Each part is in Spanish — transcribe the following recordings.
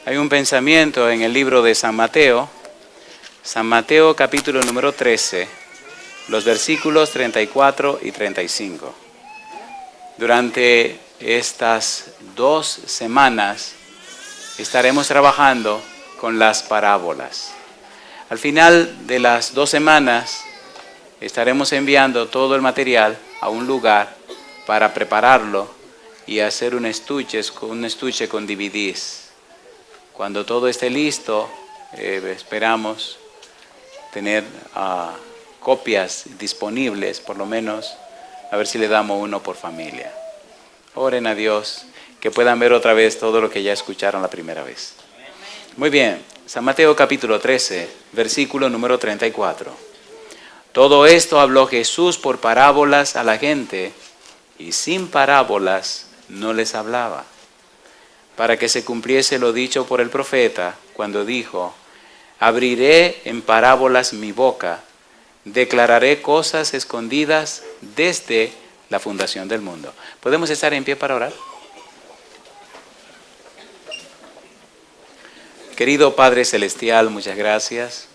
Hay un pensamiento en el libro de San Mateo capítulo número 13, los versículos 34 y 35. Durante estas 2 semanas estaremos trabajando con las parábolas. Al final de las 2 semanas estaremos enviando todo el material a un lugar para prepararlo y hacer un estuche con DVDs. Cuando todo esté listo, esperamos tener copias disponibles, por lo menos, a ver si le damos uno por familia. Oren a Dios, que puedan ver otra vez todo lo que ya escucharon la primera vez. Muy bien, San Mateo capítulo 13, versículo número 34. Todo esto habló Jesús por parábolas a la gente, y sin parábolas no les hablaba, para que se cumpliese lo dicho por el profeta, cuando dijo: abriré en parábolas mi boca, declararé cosas escondidas desde la fundación del mundo. ¿Podemos estar en pie para orar? Querido Padre Celestial, muchas gracias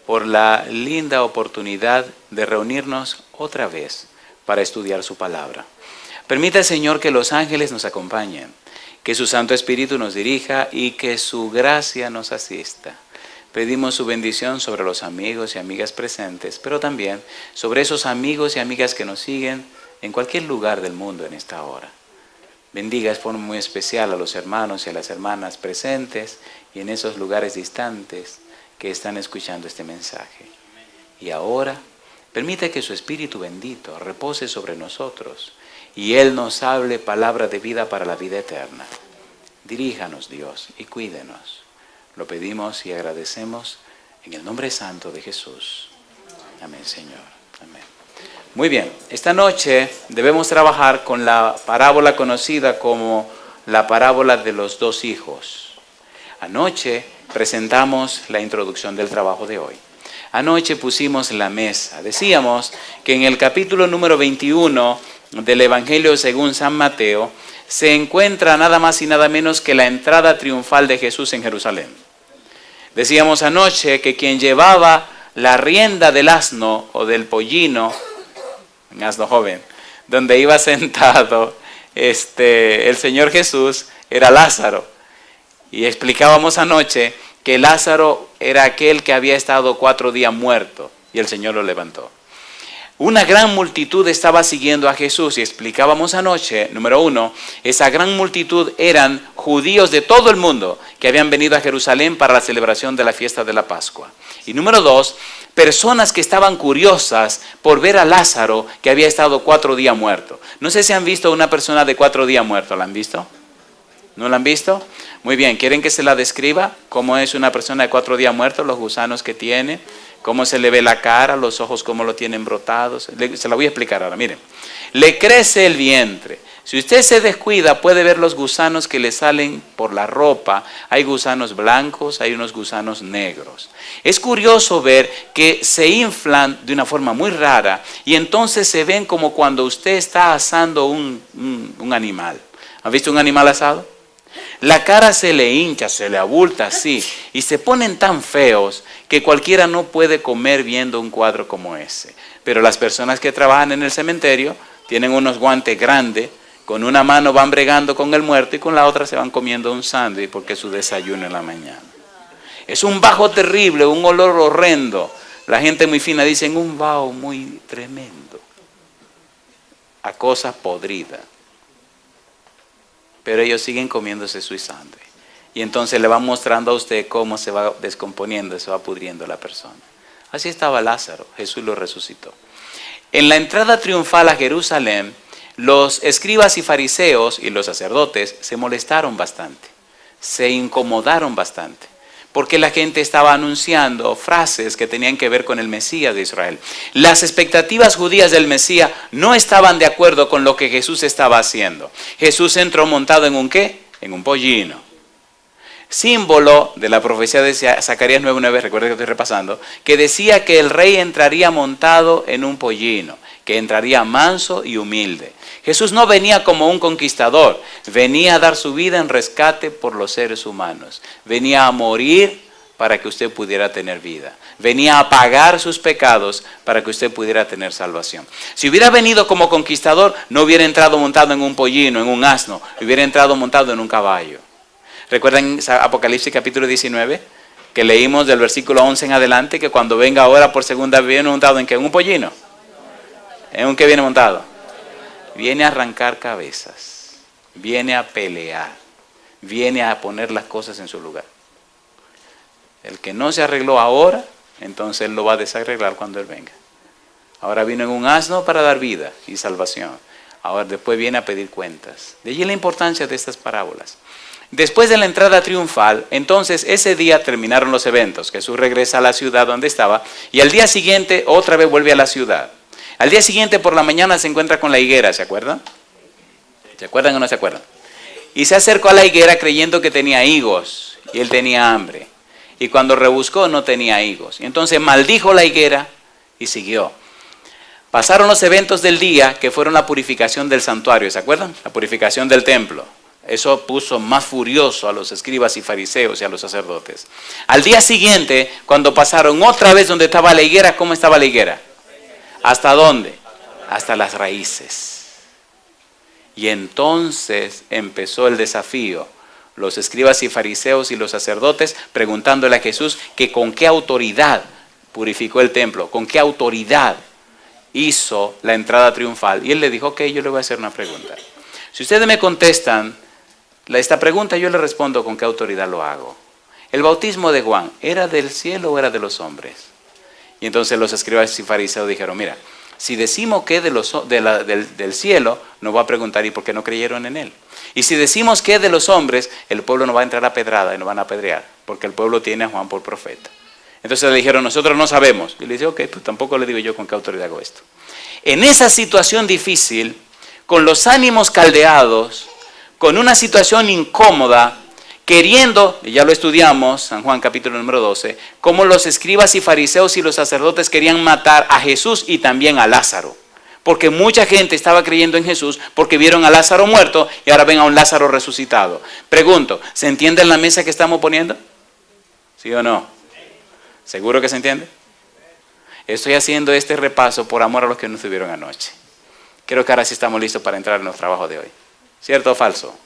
por la linda oportunidad de reunirnos otra vez para estudiar su palabra. Permita, Señor, que los ángeles nos acompañen, que su Santo Espíritu nos dirija y que su gracia nos asista. Pedimos su bendición sobre los amigos y amigas presentes, pero también sobre esos amigos y amigas que nos siguen en cualquier lugar del mundo en esta hora. Bendiga de forma muy especial a los hermanos y a las hermanas presentes y en esos lugares distantes que están escuchando este mensaje. Y ahora, permita que su Espíritu bendito repose sobre nosotros y Él nos hable palabra de vida para la vida eterna. Diríjanos, Dios, y cuídenos. Lo pedimos y agradecemos en el nombre santo de Jesús. Amén, Señor. Amén. Muy bien, esta noche debemos trabajar con la parábola conocida como la parábola de los 2 hijos. Anoche presentamos la introducción del trabajo de hoy. Anoche pusimos la mesa. Decíamos que en el capítulo número 21 del Evangelio según San Mateo se encuentra nada más y nada menos que la entrada triunfal de Jesús en Jerusalén. Decíamos anoche que quien llevaba la rienda del asno o del pollino, un asno joven, donde iba sentado el Señor Jesús, era Lázaro. Y explicábamos anoche que Lázaro era aquel que había estado 4 días muerto y el Señor lo levantó. Una gran multitud estaba siguiendo a Jesús y explicábamos anoche, número 1, esa gran multitud eran judíos de todo el mundo que habían venido a Jerusalén para la celebración de la fiesta de la Pascua. Y número 2, personas que estaban curiosas por ver a Lázaro que había estado 4 días muerto. No sé si han visto una persona de 4 días muerto, ¿la han visto? ¿No la han visto? Muy bien, ¿quieren que se la describa? ¿Cómo es una persona de 4 días muerto? Los gusanos que tiene, cómo se le ve la cara, los ojos cómo lo tienen brotados. Se la voy a explicar ahora, miren. Le crece el vientre. Si usted se descuida puede ver los gusanos que le salen por la ropa. Hay gusanos blancos, hay unos gusanos negros. Es curioso ver que se inflan de una forma muy rara y entonces se ven como cuando usted está asando un animal. ¿Han visto un animal asado? La cara se le hincha, se le abulta así y se ponen tan feos que cualquiera no puede comer viendo un cuadro como ese. Pero las personas que trabajan en el cementerio tienen unos guantes grandes, con una mano van bregando con el muerto y con la otra se van comiendo un sándwich porque es su desayuno en la mañana. Es un bajo terrible, un olor horrendo. La gente muy fina dice un vaho muy tremendo, a cosas podridas. Pero ellos siguen comiéndose su sándwich. Y entonces le van mostrando a usted cómo se va descomponiendo, se va pudriendo la persona. Así estaba Lázaro, Jesús lo resucitó. En la entrada triunfal a Jerusalén, los escribas y fariseos y los sacerdotes se molestaron bastante, se incomodaron bastante, porque la gente estaba anunciando frases que tenían que ver con el Mesías de Israel. Las expectativas judías del Mesías no estaban de acuerdo con lo que Jesús estaba haciendo. Jesús entró montado en un ¿qué? En un pollino. Símbolo de la profecía de Zacarías 9:9, recuerden que estoy repasando, que decía que el rey entraría montado en un pollino. que entraría manso y humilde. Jesús no venía como un conquistador, venía a dar su vida en rescate por los seres humanos. Venía a morir para que usted pudiera tener vida. Venía a pagar sus pecados para que usted pudiera tener salvación. Si hubiera venido como conquistador, no hubiera entrado montado en un pollino, en un asno, hubiera entrado montado en un caballo. ¿Recuerdan Apocalipsis capítulo 19? Que leímos del versículo 11 en adelante, que cuando venga ahora por segunda vez viene montado ¿en qué? ¿En un pollino? ¿En un qué viene montado? Viene a arrancar cabezas, viene a pelear, viene a poner las cosas en su lugar. El que no se arregló ahora, entonces Él lo va a desarreglar cuando Él venga. Ahora vino en un asno para dar vida y salvación. Ahora después viene a pedir cuentas. De allí la importancia de estas parábolas. Después de la entrada triunfal, entonces ese día terminaron los eventos. Jesús regresa a la ciudad donde estaba y al día siguiente otra vez vuelve a la ciudad. Al día siguiente por la mañana se encuentra con la higuera, ¿se acuerdan? ¿Se acuerdan o no se acuerdan? Y se acercó a la higuera creyendo que tenía higos y él tenía hambre. Y cuando rebuscó no tenía higos. Y entonces maldijo la higuera y siguió. Pasaron los eventos del día que fueron la purificación del santuario, ¿se acuerdan? La purificación del templo. Eso puso más furioso a los escribas y fariseos y a los sacerdotes. Al día siguiente, cuando pasaron otra vez donde estaba la higuera, ¿cómo estaba la higuera? ¿Hasta dónde? Hasta las raíces. Y entonces empezó el desafío. Los escribas y fariseos y los sacerdotes preguntándole a Jesús que con qué autoridad purificó el templo, con qué autoridad hizo la entrada triunfal. Y él le dijo, ok, yo le voy a hacer una pregunta. Si ustedes me contestan esta pregunta, yo le respondo con qué autoridad lo hago. ¿El bautismo de Juan era del cielo o era de los hombres? Y entonces los escribas y fariseos dijeron, mira, si decimos que es del cielo, nos va a preguntar ¿y por qué no creyeron en él? Y si decimos que es de los hombres, el pueblo no va a entrar a pedrada y nos van a apedrear, porque el pueblo tiene a Juan por profeta. Entonces le dijeron, nosotros no sabemos. Y le dice, ok, pues tampoco le digo yo con qué autoridad hago esto. En esa situación difícil, con los ánimos caldeados, con una situación incómoda, queriendo, y ya lo estudiamos, San Juan capítulo número 12, cómo los escribas y fariseos y los sacerdotes querían matar a Jesús y también a Lázaro. Porque mucha gente estaba creyendo en Jesús porque vieron a Lázaro muerto y ahora ven a un Lázaro resucitado. Pregunto, ¿se entiende en la mesa que estamos poniendo? ¿Sí o no? ¿Seguro que se entiende? Estoy haciendo este repaso por amor a los que no estuvieron anoche. Creo que ahora sí estamos listos para entrar en los trabajos de hoy. ¿Cierto o falso?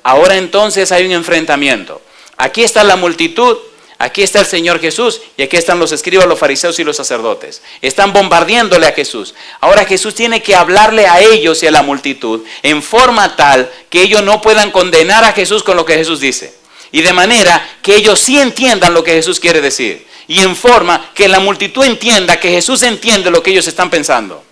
Ahora entonces hay un enfrentamiento. Aquí está la multitud, aquí está el Señor Jesús y aquí están los escribas, los fariseos y los sacerdotes. Están bombardeándole a Jesús. Ahora Jesús tiene que hablarle a ellos y a la multitud en forma tal que ellos no puedan condenar a Jesús con lo que Jesús dice. Y de manera que ellos sí entiendan lo que Jesús quiere decir. Y en forma que la multitud entienda que Jesús entiende lo que ellos están pensando.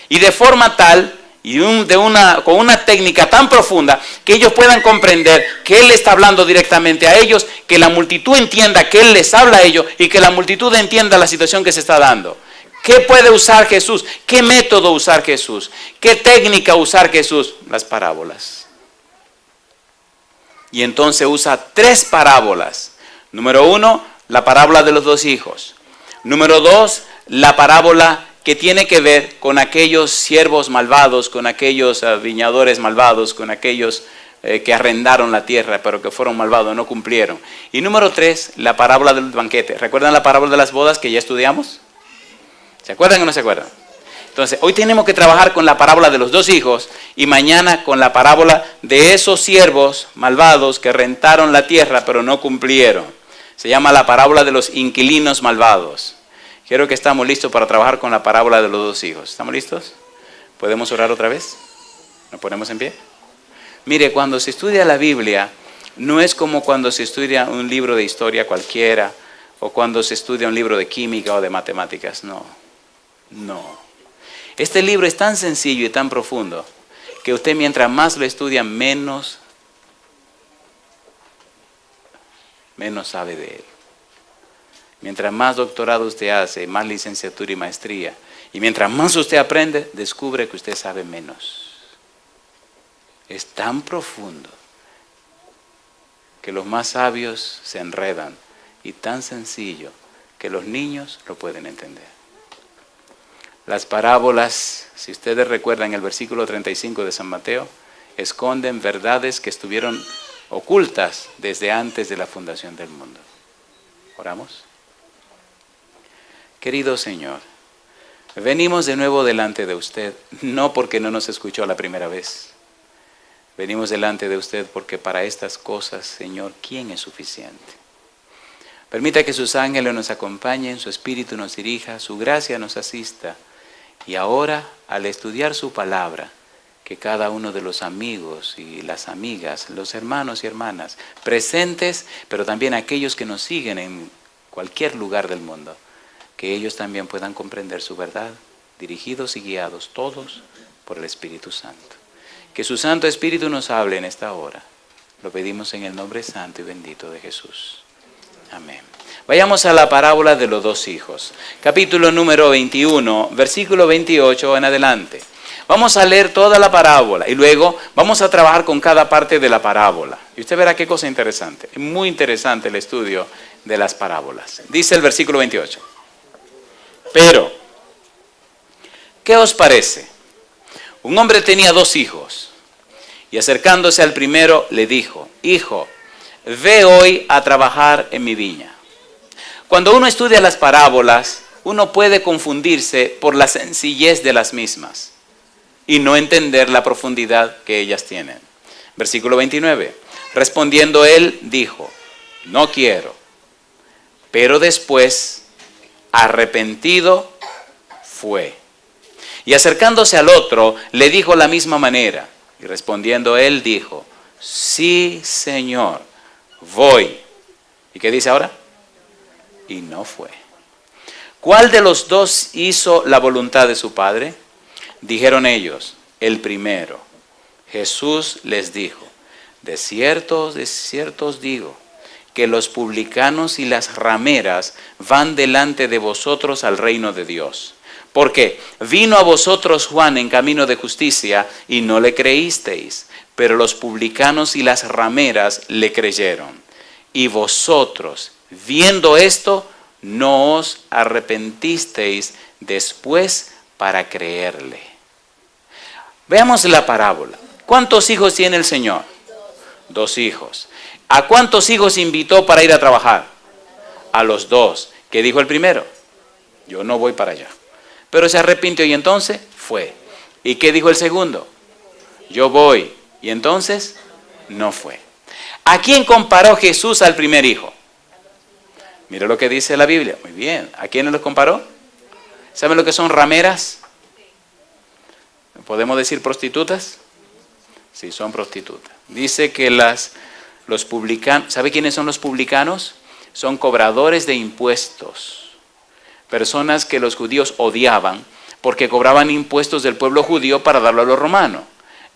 Y de forma tal y con una técnica tan profunda que ellos puedan comprender que Él está hablando directamente a ellos, que la multitud entienda que Él les habla a ellos y que la multitud entienda la situación que se está dando. ¿Qué puede usar Jesús? ¿Qué método usar Jesús? ¿Qué técnica usar Jesús? Las parábolas. Y entonces usa 3 parábolas. Número 1, la parábola de los 2 hijos. Número 2, la parábola que tiene que ver con aquellos siervos malvados, con aquellos viñadores malvados, con aquellos que arrendaron la tierra, pero que fueron malvados, no cumplieron. Y número 3, la parábola del banquete. ¿Recuerdan la parábola de las bodas que ya estudiamos? ¿Se acuerdan o no se acuerdan? Entonces, hoy tenemos que trabajar con la parábola de los 2 hijos y mañana con la parábola de esos siervos malvados que rentaron la tierra, pero no cumplieron. Se llama la parábola de los inquilinos malvados. Quiero que estamos listos para trabajar con la parábola de los 2 hijos. ¿Estamos listos? ¿Podemos orar otra vez? ¿Nos ponemos en pie? Mire, cuando se estudia la Biblia, no es como cuando se estudia un libro de historia cualquiera, o cuando se estudia un libro de química o de matemáticas. No. Este libro es tan sencillo y tan profundo, que usted mientras más lo estudia, menos sabe de él. Mientras más doctorado usted hace, más licenciatura y maestría, y mientras más usted aprende, descubre que usted sabe menos. Es tan profundo que los más sabios se enredan, y tan sencillo que los niños lo pueden entender. Las parábolas, si ustedes recuerdan el versículo 35 de San Mateo, esconden verdades que estuvieron ocultas desde antes de la fundación del mundo. ¿Oramos? Querido Señor, venimos de nuevo delante de usted, no porque no nos escuchó la primera vez. Venimos delante de usted porque para estas cosas, Señor, ¿quién es suficiente? Permita que sus ángeles nos acompañen, su espíritu nos dirija, su gracia nos asista. Y ahora, al estudiar su palabra, que cada uno de los amigos y las amigas, los hermanos y hermanas presentes, pero también aquellos que nos siguen en cualquier lugar del mundo, que ellos también puedan comprender su verdad, dirigidos y guiados todos por el Espíritu Santo. Que su Santo Espíritu nos hable en esta hora. Lo pedimos en el nombre santo y bendito de Jesús. Amén. Vayamos a la parábola de los dos hijos. Capítulo número 21, versículo 28 en adelante. Vamos a leer toda la parábola y luego vamos a trabajar con cada parte de la parábola. Y usted verá qué cosa interesante. Es muy interesante el estudio de las parábolas. Dice el versículo 28. Pero, ¿qué os parece? Un hombre tenía dos hijos y acercándose al primero le dijo: Hijo, ve hoy a trabajar en mi viña. Cuando uno estudia las parábolas, uno puede confundirse por la sencillez de las mismas y no entender la profundidad que ellas tienen. Versículo 29. Respondiendo él, dijo: No quiero. Pero después, arrepentido, fue. Y acercándose al otro, le dijo la misma manera. Y respondiendo él, dijo: Sí, Señor, voy. ¿Y qué dice ahora? Y no fue. ¿Cuál de los dos hizo la voluntad de su padre? Dijeron ellos: el primero. Jesús les dijo: de cierto os digo, que los publicanos y las rameras van delante de vosotros al reino de Dios. Porque vino a vosotros Juan en camino de justicia y no le creísteis, pero los publicanos y las rameras le creyeron. Y vosotros, viendo esto, no os arrepentisteis después para creerle. Veamos la parábola. ¿Cuántos hijos tiene el Señor? Dos hijos. ¿A cuántos hijos invitó para ir a trabajar? A los dos. ¿Qué dijo el primero? Yo no voy para allá. Pero se arrepintió y entonces fue. ¿Y qué dijo el segundo? Yo voy. Y entonces no fue. ¿A quién comparó Jesús al primer hijo? Mira lo que dice la Biblia. Muy bien. ¿A quién los comparó? ¿Saben lo que son rameras? ¿Podemos decir prostitutas? Sí, son prostitutas. Dice que los publicanos, ¿sabe quiénes son los publicanos? Son cobradores de impuestos. Personas que los judíos odiaban porque cobraban impuestos del pueblo judío para darlo a los romanos.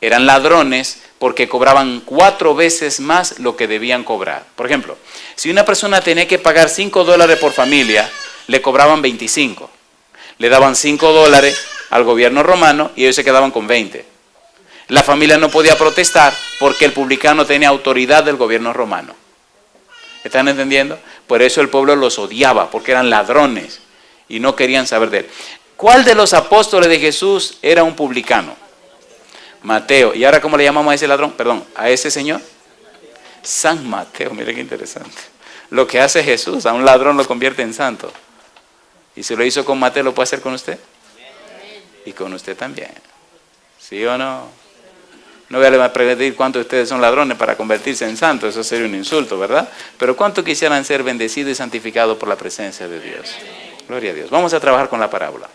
Eran ladrones porque cobraban 4 veces más lo que debían cobrar. Por ejemplo, si una persona tenía que pagar $5 por familia, le cobraban 25. Le daban $5 al gobierno romano y ellos se quedaban con 20. La familia no podía protestar porque el publicano tenía autoridad del gobierno romano. ¿Están entendiendo? Por eso el pueblo los odiaba, porque eran ladrones y no querían saber de él. ¿Cuál de los apóstoles de Jesús era un publicano? Mateo. ¿Y ahora cómo le llamamos a ese ladrón? Perdón, a ese señor. San Mateo. Mire qué interesante. Lo que hace Jesús, a un ladrón lo convierte en santo. Y si lo hizo con Mateo, ¿lo puede hacer con usted? Y con usted también. ¿Sí o no? No voy a preguntar cuántos de ustedes son ladrones para convertirse en santos. Eso sería un insulto, ¿verdad? Pero ¿cuántos quisieran ser bendecidos y santificados por la presencia de Dios? Gloria a Dios. Vamos a trabajar con la parábola.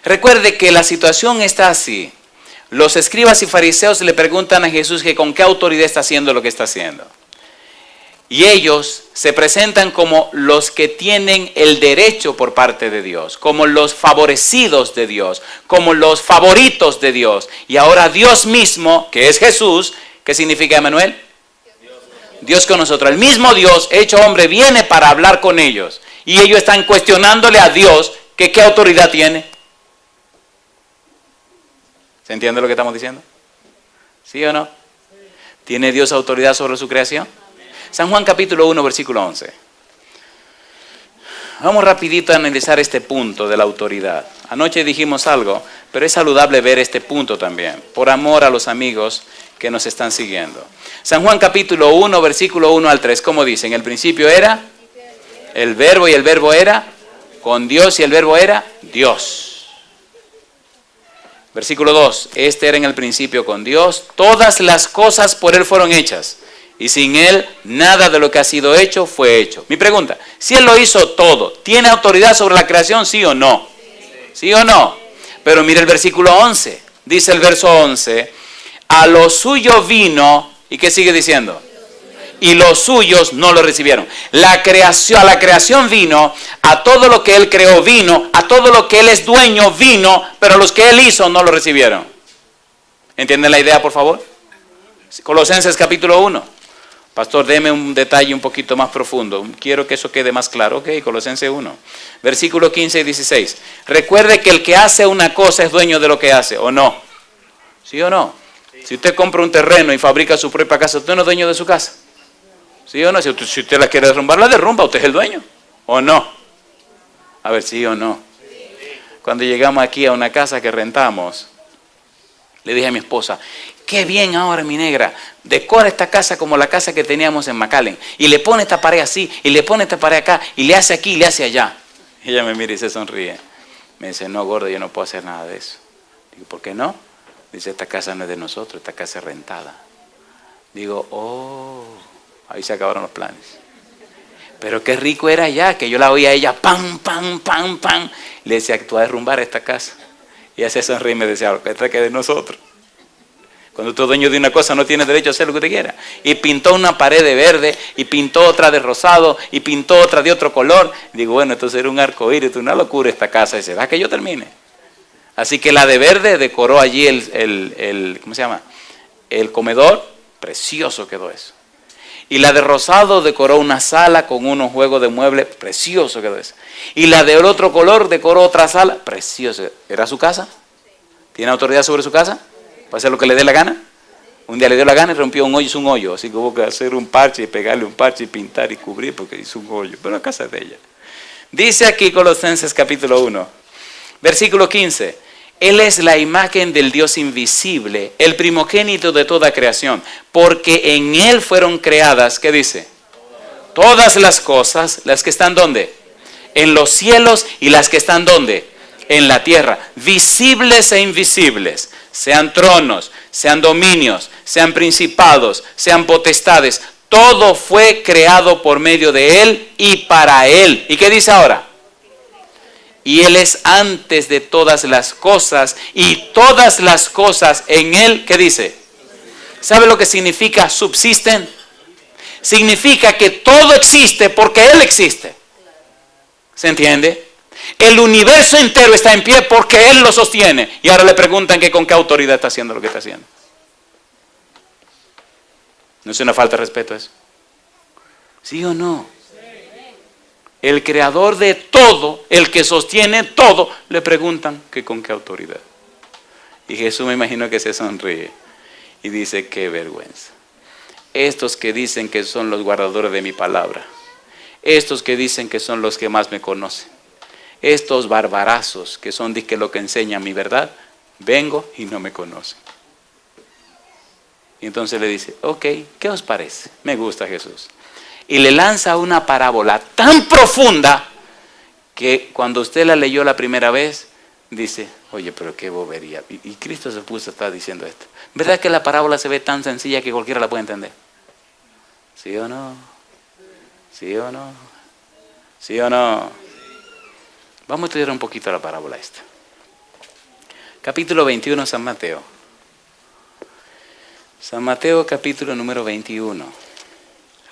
Recuerde que la situación está así. Los escribas y fariseos le preguntan a Jesús que con qué autoridad está haciendo lo que está haciendo. Y ellos se presentan como los que tienen el derecho por parte de Dios, como los favorecidos de Dios, como los favoritos de Dios. Y ahora Dios mismo, que es Jesús, ¿qué significa Emmanuel? Dios con nosotros. El mismo Dios hecho hombre viene para hablar con ellos. Y ellos están cuestionándole a Dios que qué autoridad tiene. ¿Se entiende lo que estamos diciendo? ¿Sí o no? ¿Tiene Dios autoridad sobre su creación? San Juan capítulo 1, versículo 11. Vamos rapidito a analizar este punto de la autoridad. Anoche dijimos algo, pero es saludable ver este punto también, por amor a los amigos que nos están siguiendo. San Juan capítulo 1, versículo 1 al 3, ¿cómo dice? En el principio era el verbo y el verbo era con Dios y el verbo era Dios. Versículo 2, este era en el principio con Dios, todas las cosas por Él fueron hechas. Y sin Él, nada de lo que ha sido hecho fue hecho. Mi pregunta, si Él lo hizo todo, ¿tiene autoridad sobre la creación, sí o no? ¿Sí o no? Pero mire el versículo 11. Dice el verso 11, a lo suyo vino, ¿y qué sigue diciendo? Y los suyos no lo recibieron. A la creación vino, a todo lo que Él creó vino, a todo lo que Él es dueño vino, pero los que Él hizo no lo recibieron. ¿Entienden la idea, por favor? Colosenses capítulo 1. Pastor, deme un detalle un poquito más profundo. Quiero que eso quede más claro. Ok, Colosenses 1. Versículo 15 y 16. Recuerde que el que hace una cosa es dueño de lo que hace, ¿o no? ¿Sí o no? Si usted compra un terreno y fabrica su propia casa, ¿usted no es dueño de su casa? ¿Sí o no? Si usted la quiere derrumbar, la derrumba. ¿Usted es el dueño? ¿O no? A ver, ¿sí o no? Cuando llegamos aquí a una casa que rentamos, le dije a mi esposa, qué bien ahora, mi negra, decora esta casa como la casa que teníamos en McAllen. Y le pone esta pared así, y le pone esta pared acá, y le hace aquí, y le hace allá. Y ella me mira y se sonríe. Me dice, no, gordo, yo no puedo hacer nada de eso. Digo, ¿por qué no? Dice, esta casa no es de nosotros, esta casa es rentada. Digo, oh, ahí se acabaron los planes. Pero qué rico era allá, que yo la oía a ella, pam, pam, pam, pam. Le decía, tú vas a derrumbar esta casa. Y ella se sonríe y me decía, esta que es de nosotros. Cuando usted es dueño de una cosa no tiene derecho a hacer lo que usted quiera. Y pintó una pared de verde, y pintó otra de rosado, y pintó otra de otro color. Digo, bueno, entonces era un arcoíris, una locura esta casa. Y dice, ¿va que yo termine? Así que la de verde decoró allí ¿cómo se llama? El comedor, precioso quedó eso. Y la de rosado decoró una sala con unos juegos de muebles, precioso quedó eso. Y la del otro color decoró otra sala, precioso. ¿Era su casa? ¿Tiene autoridad sobre su casa? ¿Para hacer lo que le dé la gana? Un día le dio la gana y rompió un hoyo, hizo un hoyo. Así que hubo que hacer un parche y pegarle un parche y pintar y cubrir porque hizo un hoyo. Pero la casa es de ella. Dice aquí Colosenses capítulo 1, versículo 15. Él es la imagen del Dios invisible, el primogénito de toda creación. Porque en Él fueron creadas, ¿qué dice? Todas las cosas, las que están ¿dónde? En los cielos y las que están ¿dónde? En la tierra, visibles e invisibles. Sean tronos, sean dominios, sean principados, sean potestades. Todo fue creado por medio de Él y para Él. ¿Y qué dice ahora? Y Él es antes de todas las cosas y todas las cosas en Él, ¿qué dice? ¿Sabe lo que significa subsisten? Significa que todo existe porque Él existe. ¿Se entiende? El universo entero está en pie porque Él lo sostiene. Y ahora le preguntan que con qué autoridad está haciendo lo que está haciendo. ¿No es una falta de respeto eso? ¿Sí o no? El creador de todo, el que sostiene todo, le preguntan que con qué autoridad. Y Jesús me imagino que se sonríe y dice, qué vergüenza. Estos que dicen que son los guardadores de mi palabra, estos que dicen que son los que más me conocen, estos barbarazos que son de que lo que enseñan mi verdad, vengo y no me conocen. Y entonces le dice, ok, ¿qué os parece? Me gusta Jesús. Y le lanza una parábola tan profunda que cuando usted la leyó la primera vez, dice, oye, pero qué bobería. Y Cristo se puso a estar diciendo esto. ¿Verdad que la parábola se ve tan sencilla que cualquiera la puede entender? ¿Sí o no? ¿Sí o no? ¿Sí o no? Vamos a estudiar un poquito la parábola esta. Capítulo 21, San Mateo. San Mateo, capítulo número 21.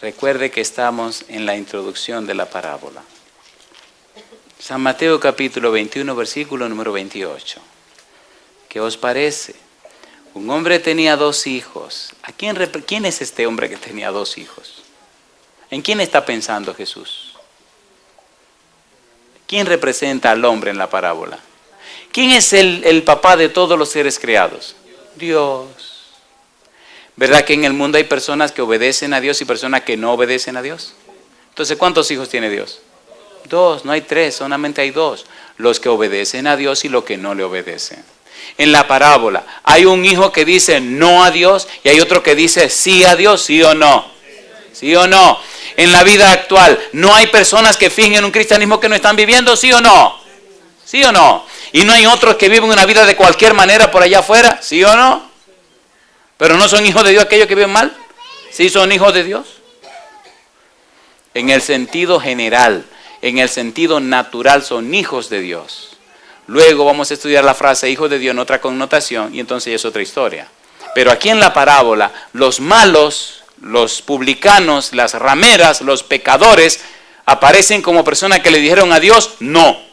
Recuerde que estamos en la introducción de la parábola. San Mateo capítulo 21, versículo número 28. ¿Qué os parece? Un hombre tenía 2 hijos. ¿Quién es este hombre que tenía 2 hijos? ¿En quién está pensando Jesús? ¿Quién representa al hombre en la parábola? ¿Quién es el papá de todos los seres creados? Dios. ¿Verdad que en el mundo hay personas que obedecen a Dios y personas que no obedecen a Dios? Entonces, ¿cuántos hijos tiene Dios? Dos, no hay tres, solamente hay dos. Los que obedecen a Dios y los que no le obedecen. En la parábola hay un hijo que dice no a Dios y hay otro que dice sí a Dios, sí o no. ¿Sí o no? En la vida actual, ¿no hay personas que fingen un cristianismo que no están viviendo? ¿Sí o no? ¿Sí o no? ¿Y no hay otros que viven una vida de cualquier manera por allá afuera? ¿Sí o no? ¿Pero no son hijos de Dios aquellos que viven mal? ¿Sí son hijos de Dios? En el sentido general, en el sentido natural son hijos de Dios. Luego vamos a estudiar la frase hijo de Dios en otra connotación y entonces ya es otra historia. Pero aquí en la parábola, los malos, los publicanos, las rameras, los pecadores, aparecen como personas que le dijeron a Dios no.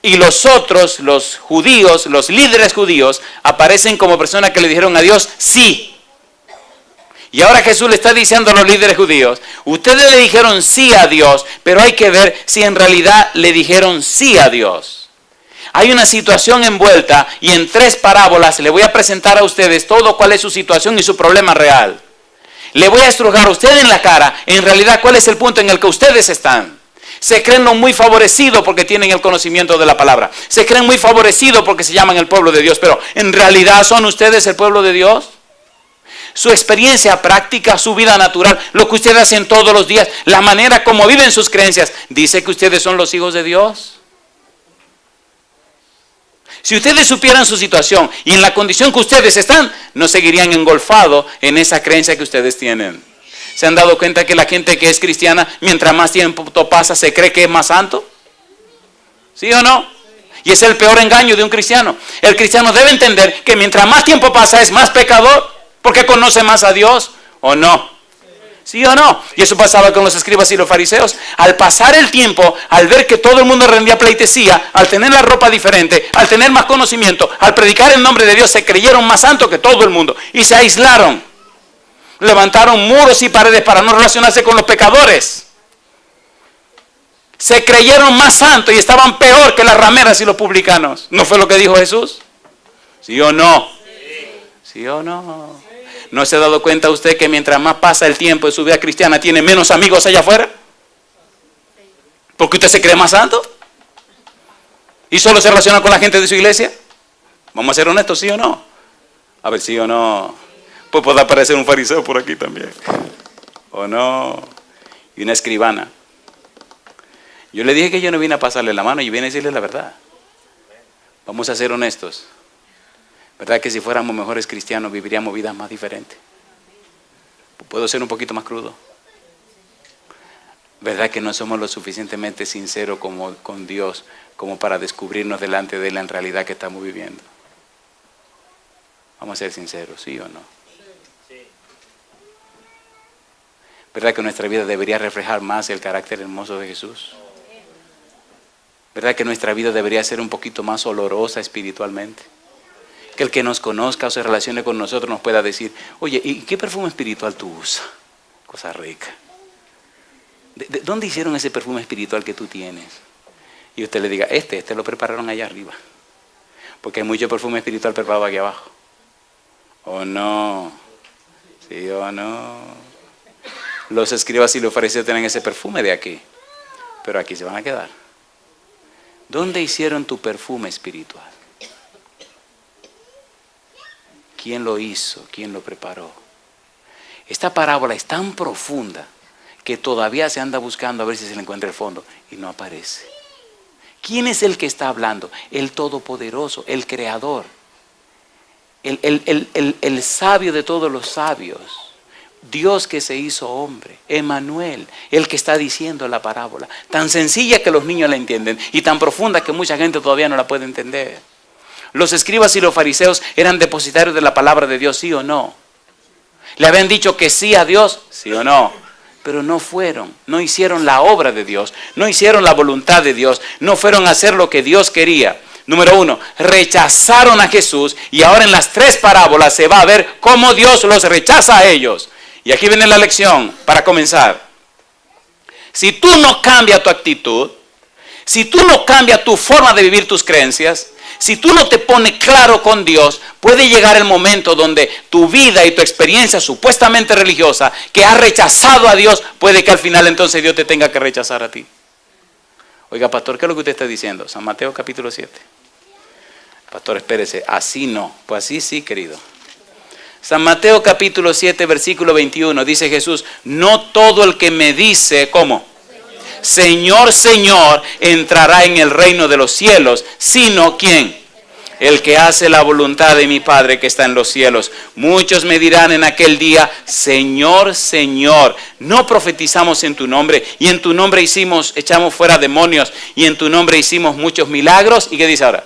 Y los otros, los judíos, los líderes judíos, aparecen como personas que le dijeron a Dios sí. Y ahora Jesús le está diciendo a los líderes judíos, ustedes le dijeron sí a Dios, pero hay que ver si en realidad le dijeron sí a Dios. Hay una situación envuelta y en 3 parábolas le voy a presentar a ustedes todo cuál es su situación y su problema real. Le voy a estrujar a usted en la cara, en realidad cuál es el punto en el que ustedes están. Se creen muy favorecidos porque tienen el conocimiento de la palabra. Se creen muy favorecidos porque se llaman el pueblo de Dios, pero en realidad ¿son ustedes el pueblo de Dios? Su experiencia práctica, su vida natural, lo que ustedes hacen todos los días, la manera como viven sus creencias, ¿dice que ustedes son los hijos de Dios? Si ustedes supieran su situación y en la condición que ustedes están, no seguirían engolfados en esa creencia que ustedes tienen. ¿Se han dado cuenta que la gente que es cristiana, mientras más tiempo pasa, se cree que es más santo? ¿Sí o no? Y es el peor engaño de un cristiano. El cristiano debe entender que mientras más tiempo pasa es más pecador, porque conoce más a Dios, ¿o no? ¿Sí o no? Y eso pasaba con los escribas y los fariseos. Al pasar el tiempo, al ver que todo el mundo rendía pleitesía, al tener la ropa diferente, al tener más conocimiento, al predicar el nombre de Dios, se creyeron más santos que todo el mundo y se aislaron. Levantaron muros y paredes para no relacionarse con los pecadores. Se creyeron más santos y estaban peor que las rameras y los publicanos. ¿No fue lo que dijo Jesús? ¿Sí o no? ¿Sí o no? ¿No se ha dado cuenta usted que mientras más pasa el tiempo de su vida cristiana tiene menos amigos allá afuera? ¿Porque usted se cree más santo? ¿Y solo se relaciona con la gente de su iglesia? Vamos a ser honestos, ¿sí o no? A ver, ¿sí o no? Pues puede aparecer un fariseo por aquí también. ¿O no? Y una escribana. Yo le dije que yo no vine a pasarle la mano, yo vine a decirle la verdad. Vamos a ser honestos. ¿Verdad que si fuéramos mejores cristianos viviríamos vidas más diferentes? ¿Puedo ser un poquito más crudo? ¿Verdad que no somos lo suficientemente sinceros con Dios como para descubrirnos delante de Él en realidad que estamos viviendo? Vamos a ser sinceros, ¿sí o no? ¿Verdad que nuestra vida debería reflejar más el carácter hermoso de Jesús? ¿Verdad que nuestra vida debería ser un poquito más olorosa espiritualmente? Que el que nos conozca o se relacione con nosotros nos pueda decir, oye, ¿y qué perfume espiritual tú usas? Cosa rica. ¿De dónde hicieron ese perfume espiritual que tú tienes? Y usted le diga, este lo prepararon allá arriba. Porque hay mucho perfume espiritual preparado aquí abajo. ¿O no? ¿Sí o no? Los escribas y los fariseos tienen ese perfume de aquí. Pero aquí se van a quedar. ¿Dónde hicieron tu perfume espiritual? ¿Quién lo hizo? ¿Quién lo preparó? Esta parábola es tan profunda que todavía se anda buscando a ver si se le encuentra el fondo y no aparece. ¿Quién es el que está hablando? El Todopoderoso, el Creador, el sabio de todos los sabios, Dios que se hizo hombre, Emmanuel, el que está diciendo la parábola, tan sencilla que los niños la entienden y tan profunda que mucha gente todavía no la puede entender. Los escribas y los fariseos eran depositarios de la palabra de Dios, ¿sí o no? ¿Le habían dicho que sí a Dios? ¿Sí o no? Pero no fueron, no hicieron la obra de Dios, no hicieron la voluntad de Dios, no fueron a hacer lo que Dios quería. Número 1, rechazaron a Jesús y ahora en las 3 parábolas se va a ver cómo Dios los rechaza a ellos. Y aquí viene la lección para comenzar. Si tú no cambias tu actitud, si tú no cambias tu forma de vivir tus creencias, si tú no te pones claro con Dios, puede llegar el momento donde tu vida y tu experiencia supuestamente religiosa, que has rechazado a Dios, puede que al final entonces Dios te tenga que rechazar a ti. Oiga, pastor, ¿qué es lo que usted está diciendo? San Mateo capítulo 7. Pastor, espérese, así no. Pues así sí, querido. San Mateo capítulo 7, versículo 21, dice Jesús, no todo el que me dice, ¿cómo? Señor, Señor, entrará en el reino de los cielos, sino ¿quién? El que hace la voluntad de mi Padre que está en los cielos. Muchos me dirán en aquel día, Señor, Señor, no profetizamos en tu nombre, y en tu nombre echamos fuera demonios, y en tu nombre hicimos muchos milagros. ¿Y qué dice ahora?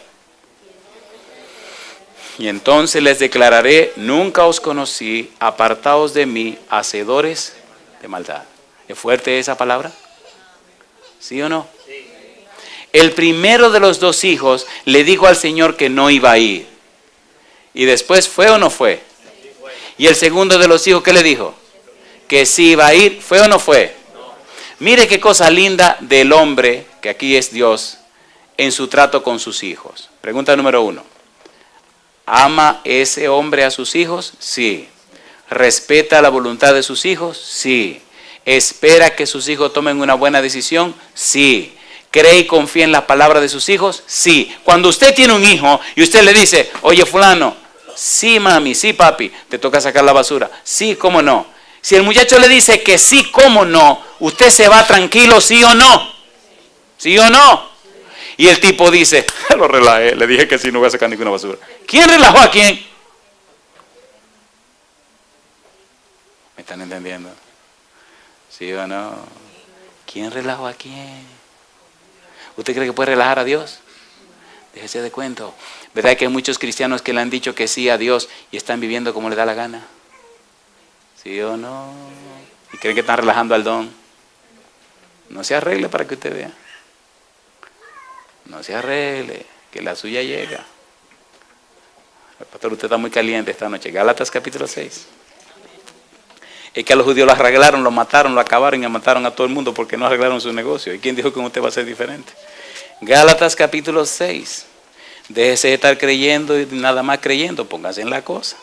Y entonces les declararé, nunca os conocí, apartaos de mí, hacedores de maldad. ¿Es fuerte esa palabra? ¿Sí o no? Sí. El primero de los dos hijos le dijo al Señor que no iba a ir. ¿Y después fue o no fue? Sí, fue. ¿Y el segundo de los hijos qué le dijo? Que sí iba a ir. ¿Fue o no fue? No. Mire qué cosa linda del hombre, que aquí es Dios, en su trato con sus hijos. Pregunta número 1. ¿Ama ese hombre a sus hijos? Sí. ¿Respeta la voluntad de sus hijos? Sí. ¿Espera que sus hijos tomen una buena decisión? Sí. ¿Cree y confía en la palabra de sus hijos? Sí. Cuando usted tiene un hijo y usted le dice, oye fulano, sí mami, sí papi, te toca sacar la basura. Sí, cómo no. Si el muchacho le dice que sí, cómo no, usted se va tranquilo, sí o no. ¿Sí o no? Y el tipo dice, lo relajé, le dije que sí, no voy a sacar ninguna basura. ¿Quién relajó a quién? ¿Me están entendiendo? ¿Sí o no? ¿Quién relajó a quién? ¿Usted cree que puede relajar a Dios? Déjese de cuento. ¿Verdad que hay muchos cristianos que le han dicho que sí a Dios y están viviendo como le da la gana? ¿Sí o no? ¿Y creen que están relajando al don? No se arregle para que usted vea. No se arregle, que la suya llega. Pastor, usted está muy caliente esta noche. Gálatas capítulo 6. Es que a los judíos lo arreglaron, lo mataron, lo acabaron y mataron a todo el mundo porque no arreglaron su negocio. ¿Y quién dijo que usted va a ser diferente? Gálatas capítulo 6. Déjese de estar creyendo y nada más creyendo, póngase en la cosa.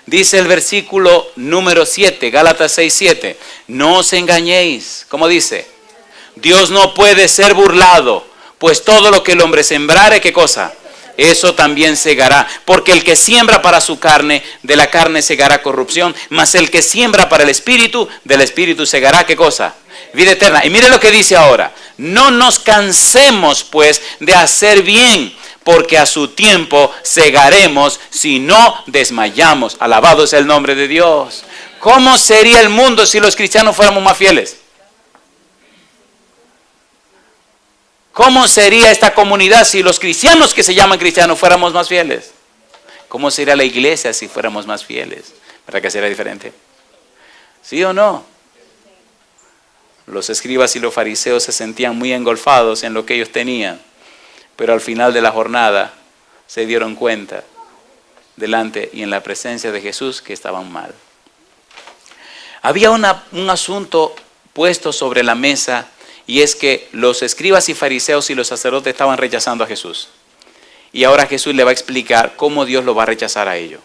Dice el versículo número 7, Gálatas 6, 7. No os engañéis. ¿Cómo dice? Dios no puede ser burlado. Pues todo lo que el hombre sembrare, ¿qué cosa? Eso también segará. Porque el que siembra para su carne, de la carne segará corrupción. Mas el que siembra para el espíritu, del espíritu segará, ¿qué cosa? Vida eterna. Y mire lo que dice ahora. No nos cansemos pues de hacer bien, porque a su tiempo segaremos si no desmayamos. Alabado sea el nombre de Dios. ¿Cómo sería el mundo si los cristianos fuéramos más fieles? ¿Cómo sería esta comunidad si los cristianos que se llaman cristianos fuéramos más fieles? ¿Cómo sería la iglesia si fuéramos más fieles? ¿Verdad que sería diferente? ¿Sí o no? Los escribas y los fariseos se sentían muy engolfados en lo que ellos tenían, pero al final de la jornada se dieron cuenta delante y en la presencia de Jesús que estaban mal. Había un asunto puesto sobre la mesa. Y es que los escribas y fariseos y los sacerdotes estaban rechazando a Jesús. Y ahora Jesús le va a explicar cómo Dios lo va a rechazar a ellos.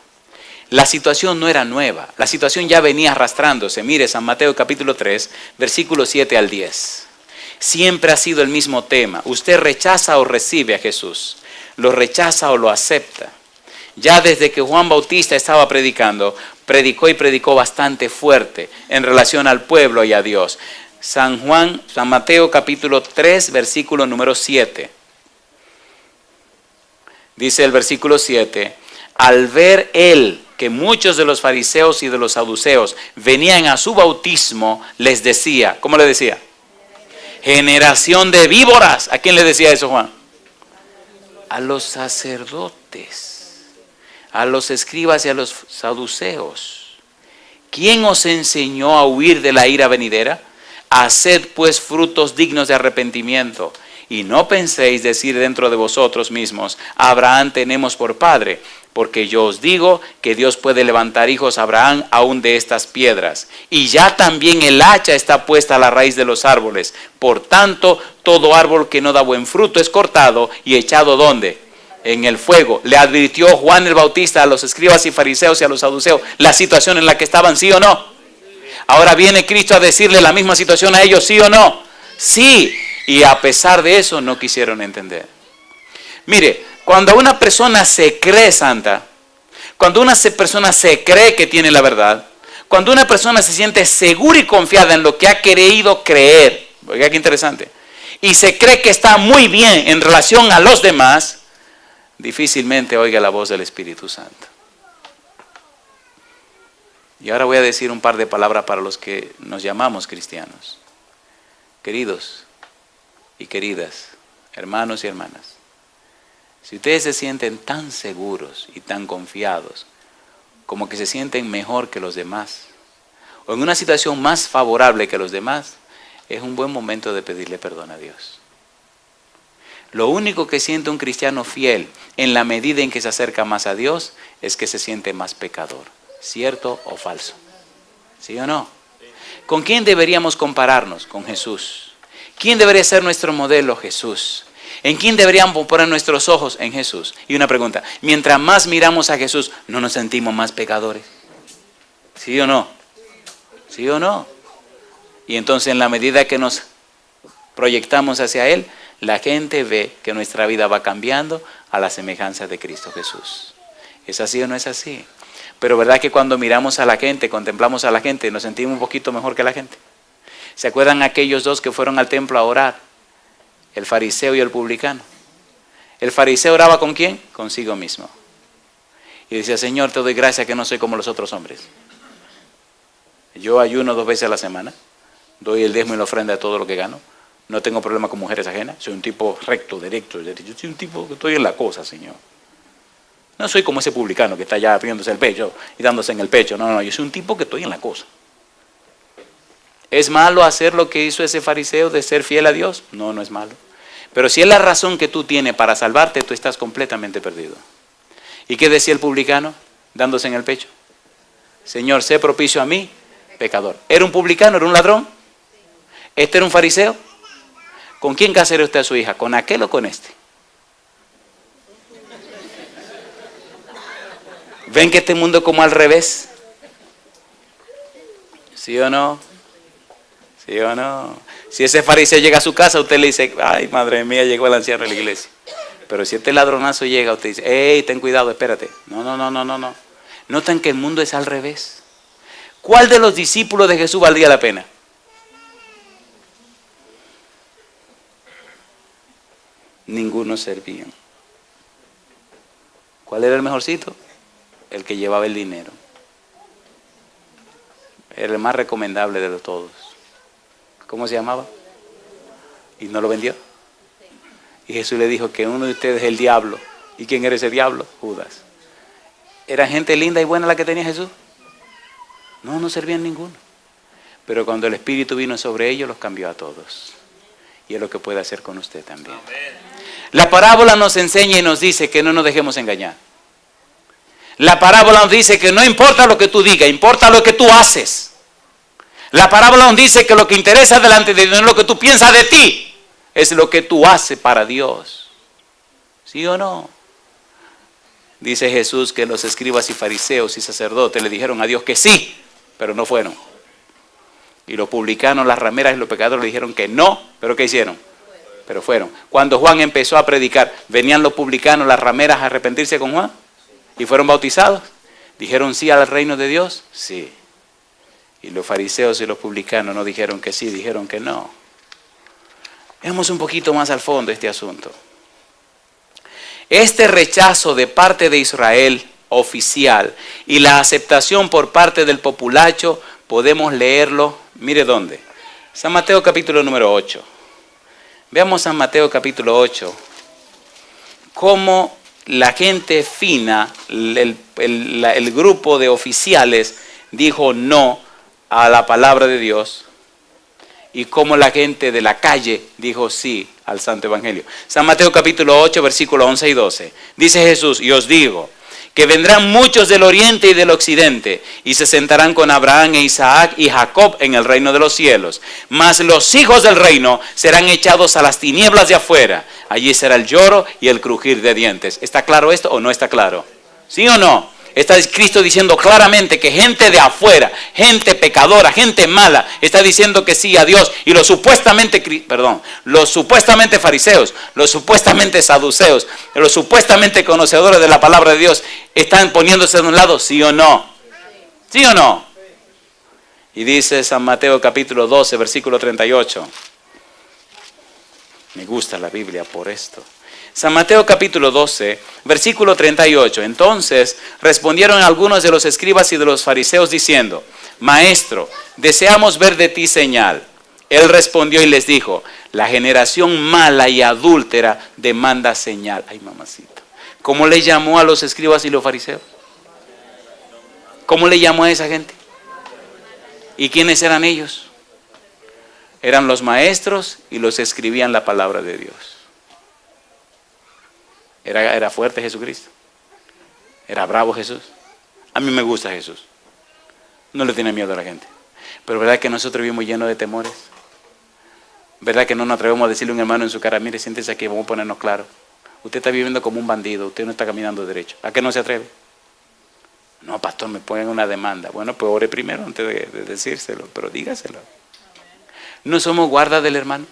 La situación no era nueva. La situación ya venía arrastrándose. Mire, San Mateo capítulo 3, versículos 7 al 10. Siempre ha sido el mismo tema. Usted rechaza o recibe a Jesús. Lo rechaza o lo acepta. Ya desde que Juan Bautista estaba predicando, predicó bastante fuerte en relación al pueblo y a Dios. San Mateo capítulo 3, versículo número 7. Dice el versículo 7, al ver él que muchos de los fariseos y de los saduceos venían a su bautismo, les decía, ¿cómo le decía? Generación de víboras. ¿A quién le decía eso, Juan? A los sacerdotes, a los escribas y a los saduceos. ¿Quién os enseñó a huir de la ira venidera? Haced pues frutos dignos de arrepentimiento, y no penséis decir dentro de vosotros mismos, Abraham tenemos por padre, porque yo os digo que Dios puede levantar hijos a Abraham aún de estas piedras. Y ya también el hacha está puesta a la raíz de los árboles. Por tanto, todo árbol que no da buen fruto es cortado y echado ¿dónde? En el fuego. Le advirtió Juan el Bautista a los escribas y fariseos y a los saduceos la situación en la que estaban, ¿sí o no? Ahora viene Cristo a decirle la misma situación a ellos, ¿sí o no? Sí. Y a pesar de eso no quisieron entender. Mire, cuando una persona se cree santa, cuando una persona se cree que tiene la verdad, cuando una persona se siente segura y confiada en lo que ha querido creer, oiga qué interesante, y se cree que está muy bien en relación a los demás, difícilmente oiga la voz del Espíritu Santo. Y ahora voy a decir un par de palabras para los que nos llamamos cristianos. Queridos y queridas, hermanos y hermanas, si ustedes se sienten tan seguros y tan confiados, como que se sienten mejor que los demás, o en una situación más favorable que los demás, es un buen momento de pedirle perdón a Dios. Lo único que siente un cristiano fiel en la medida en que se acerca más a Dios es que se siente más pecador. ¿Cierto o falso? ¿Sí o no? ¿Con quién deberíamos compararnos? Con Jesús. ¿Quién debería ser nuestro modelo? Jesús. ¿En quién deberíamos poner nuestros ojos? En Jesús. Y una pregunta, mientras más miramos a Jesús, ¿no nos sentimos más pecadores? ¿Sí o no? ¿Sí o no? Y entonces en la medida que nos proyectamos hacia Él, la gente ve que nuestra vida va cambiando a la semejanza de Cristo Jesús. ¿Es así o no es así? Pero verdad que cuando miramos a la gente, contemplamos a la gente, nos sentimos un poquito mejor que la gente. ¿Se acuerdan aquellos dos que fueron al templo a orar? El fariseo y el publicano. El fariseo oraba ¿con quién? Consigo mismo. Y decía, Señor, te doy gracias que no soy como los otros hombres. Yo ayuno 2 veces a la semana, doy el diezmo y la ofrenda de todo lo que gano, no tengo problema con mujeres ajenas, soy un tipo recto, directo, yo soy un tipo que estoy en la cosa, Señor. No soy como ese publicano que está allá abriéndose el pecho y dándose en el pecho, no, yo soy un tipo que estoy en la cosa. ¿Es malo hacer lo que hizo ese fariseo de ser fiel a Dios? No, no es malo. Pero si es la razón que tú tienes para salvarte, tú estás completamente perdido. ¿Y qué decía el publicano dándose en el pecho? Señor, sé propicio a mí, pecador. ¿Era un publicano? ¿Era un ladrón? ¿Este era un fariseo? ¿Con quién casaría usted a su hija? ¿Con aquel o con este? ¿Ven que este mundo es como al revés? ¿Sí o no? ¿Sí o no? Si ese fariseo llega a su casa, usted le dice, ay, madre mía, llegó el anciano de la iglesia. Pero si este ladronazo llega, usted dice, hey, ten cuidado, espérate. No. Notan que el mundo es al revés. ¿Cuál de los discípulos de Jesús valdría la pena? Ninguno servían. ¿Cuál era el mejorcito? El que llevaba el dinero. Era el más recomendable de todos. ¿Cómo se llamaba? Y no lo vendió. Y Jesús le dijo que uno de ustedes es el diablo. ¿Y quién era ese diablo? Judas. ¿Era gente linda y buena la que tenía Jesús? No servían ninguno. Pero cuando el Espíritu vino sobre ellos, los cambió a todos. Y es lo que puede hacer con usted también. La parábola nos enseña y nos dice que no nos dejemos engañar. La parábola nos dice que no importa lo que tú digas, importa lo que tú haces. La parábola nos dice que lo que interesa delante de Dios no es lo que tú piensas de ti, es lo que tú haces para Dios. ¿Sí o no? Dice Jesús que los escribas y fariseos y sacerdotes le dijeron a Dios que sí, pero no fueron. Y los publicanos, las rameras y los pecadores le dijeron que no, pero ¿qué hicieron? Pero fueron. Cuando Juan empezó a predicar, ¿venían los publicanos, las rameras a arrepentirse con Juan? ¿Y fueron bautizados? ¿Dijeron sí al reino de Dios? Sí. Y los fariseos y los publicanos no dijeron que sí, dijeron que no. Veamos un poquito más al fondo este asunto. Este rechazo de parte de Israel oficial y la aceptación por parte del populacho, podemos leerlo, mire dónde. San Mateo capítulo número 8. Veamos San Mateo capítulo 8. Cómo la gente fina, el grupo de oficiales dijo no a la palabra de Dios y cómo la gente de la calle dijo sí al Santo Evangelio. San Mateo capítulo 8, versículos 11 y 12. Dice Jesús, y os digo que vendrán muchos del oriente y del occidente y se sentarán con Abraham e Isaac y Jacob en el reino de los cielos. Mas los hijos del reino serán echados a las tinieblas de afuera. Allí será el lloro y el crujir de dientes. ¿Está claro esto o no está claro? ¿Sí o no? Está Cristo diciendo claramente que gente de afuera, gente pecadora, gente mala, está diciendo que sí a Dios. Y los supuestamente fariseos, los supuestamente saduceos, los supuestamente conocedores de la palabra de Dios, están poniéndose de un lado, ¿sí o no? ¿Sí o no? Y dice San Mateo capítulo 12, versículo 38. Me gusta la Biblia por esto. San Mateo capítulo 12, versículo 38. Entonces respondieron algunos de los escribas y de los fariseos diciendo: Maestro, deseamos ver de ti señal. Él respondió y les dijo: la generación mala y adúltera demanda señal. Ay, mamacita. ¿Cómo le llamó a los escribas y los fariseos? ¿Cómo le llamó a esa gente? ¿Y quiénes eran ellos? Eran los maestros y los que escribían la palabra de Dios. Era fuerte Jesucristo. Era bravo Jesús. A mí me gusta Jesús. No le tiene miedo a la gente. Pero ¿verdad que nosotros vivimos llenos de temores? ¿Verdad que no nos atrevemos a decirle a un hermano en su cara: mire, siéntese aquí, vamos a ponernos claros? Usted está viviendo como un bandido, usted no está caminando derecho. ¿A qué no se atreve? No, pastor, me ponen una demanda. Bueno, pues ore primero antes de decírselo, pero dígaselo. ¿No somos guarda del hermano?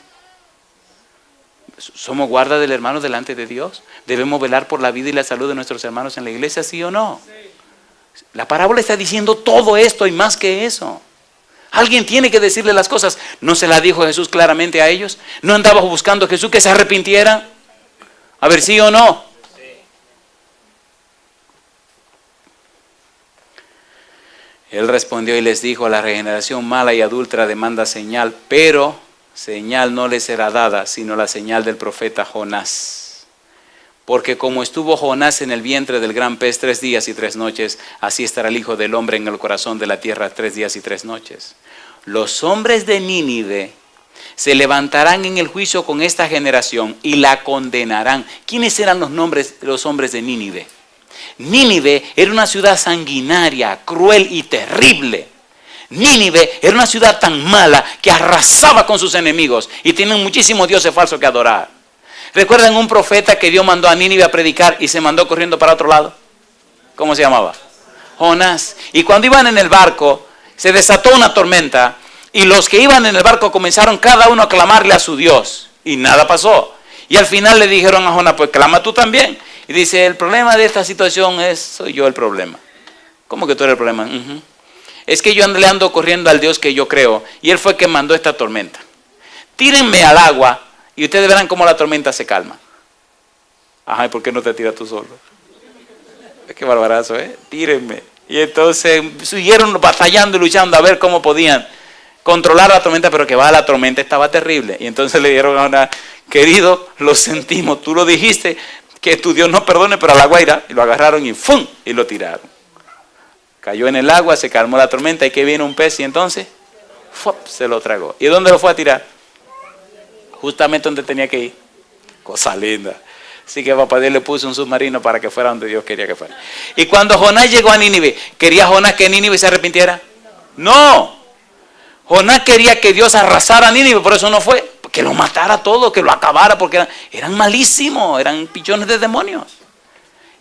¿Somos guarda del hermano delante de Dios? ¿Debemos velar por la vida y la salud de nuestros hermanos en la iglesia, sí o no? La parábola está diciendo todo esto y más que eso. Alguien tiene que decirle las cosas. ¿No se la dijo Jesús claramente a ellos? ¿No andaba buscando Jesús que se arrepintiera? A ver, sí o no. Él respondió y les dijo: la regeneración mala y adúltera demanda señal, pero señal no les será dada, sino la señal del profeta Jonás. Porque como estuvo Jonás en el vientre del gran pez 3 días y 3 noches, así estará el Hijo del Hombre en el corazón de la tierra 3 días y 3 noches. Los hombres de Nínive se levantarán en el juicio con esta generación y la condenarán. ¿Quiénes eran los hombres de Nínive? Nínive era una ciudad sanguinaria, cruel y terrible. Nínive era una ciudad tan mala que arrasaba con sus enemigos y tienen muchísimos dioses falsos que adorar. ¿Recuerdan un profeta que Dios mandó a Nínive a predicar y se mandó corriendo para otro lado? ¿Cómo se llamaba? Jonás. Y cuando iban en el barco, se desató una tormenta y los que iban en el barco comenzaron cada uno a clamarle a su Dios y nada pasó. Y al final le dijeron a Jonás: pues clama tú también. Y dice: el problema de esta situación soy yo el problema. ¿Cómo que tú eres el problema? Es que yo le ando corriendo al Dios que yo creo y Él fue el que mandó esta tormenta. Tírenme al agua y ustedes verán cómo la tormenta se calma. Ajá, ¿y por qué no te tiras tú solo? Es que barbarazo, tírenme. Y entonces siguieron batallando y luchando a ver cómo podían controlar la tormenta, pero que la tormenta estaba terrible. Y entonces le dijeron a una: querido, lo sentimos, tú lo dijiste, que tu Dios no perdone, pero al agua irá. Y lo agarraron y ¡fum! Y lo tiraron. Cayó en el agua, se calmó la tormenta y que viene un pez y entonces ¡fup! Se lo tragó. ¿Y dónde lo fue a tirar? Justamente donde tenía que ir. Cosa linda. Así que papá Dios le puso un submarino para que fuera donde Dios quería que fuera. Y cuando Jonás llegó a Nínive, ¿quería Jonás que Nínive se arrepintiera? No. Jonás quería que Dios arrasara a Nínive, por eso no fue. Que lo matara todo, que lo acabara, porque eran malísimos, eran pichones de demonios.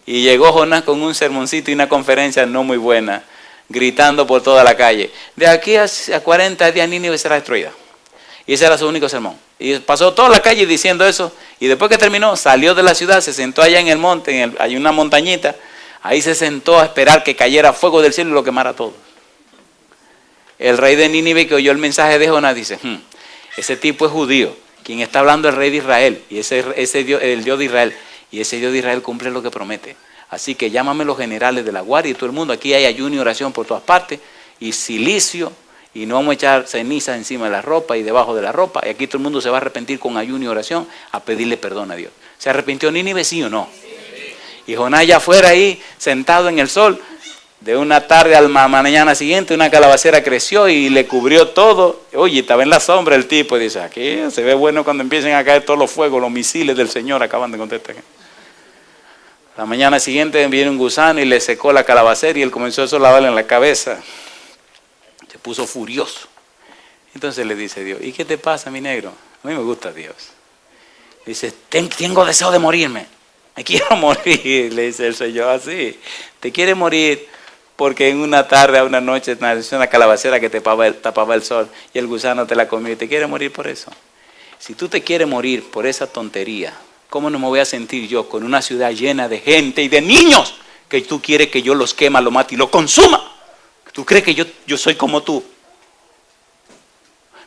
Y llegó Jonás con un sermoncito y una conferencia no muy buena, gritando por toda la calle: de aquí a 40 días Nínive será destruida. Y ese era su único sermón. Y pasó toda la calle diciendo eso. Y después que terminó, salió de la ciudad, se sentó allá en el monte, hay una montañita. Ahí se sentó a esperar que cayera fuego del cielo y lo quemara todo. El rey de Nínive, que oyó el mensaje de Jonás, dice: ese tipo es judío. Quien está hablando es el rey de Israel. Y ese Dios, el Dios de Israel. Y ese Dios de Israel cumple lo que promete. Así que llámame los generales de la guardia y todo el mundo. Aquí hay ayuno y oración por todas partes. Y silicio. Y no vamos a echar ceniza encima de la ropa y debajo de la ropa. Y aquí todo el mundo se va a arrepentir con ayuno y oración a pedirle perdón a Dios. ¿Se arrepintió Nínive, sí o no? Y Jonás ya fuera ahí, sentado en el sol. De una tarde a la mañana siguiente, una calabacera creció y le cubrió todo. Oye, estaba en la sombra el tipo. Y dice: aquí se ve bueno cuando empiecen a caer todos los fuegos, los misiles del Señor acaban de contestar. La mañana siguiente viene un gusano y le secó la calabacera y él comenzó a lavarle en la cabeza. Se puso furioso. Entonces le dice Dios: ¿y qué te pasa, mi negro? A mí me gusta Dios. Dice: tengo deseo de morirme. Me quiero morir, le dice el Señor así. Te quiere morir porque en una tarde, a una noche, nació una calabacera que te tapaba el sol y el gusano te la comió y te quiere morir por eso. Si tú te quieres morir por esa tontería, ¿cómo no me voy a sentir yo con una ciudad llena de gente y de niños que tú quieres que yo los quema, los mate y los consuma? ¿Tú crees que yo soy como tú?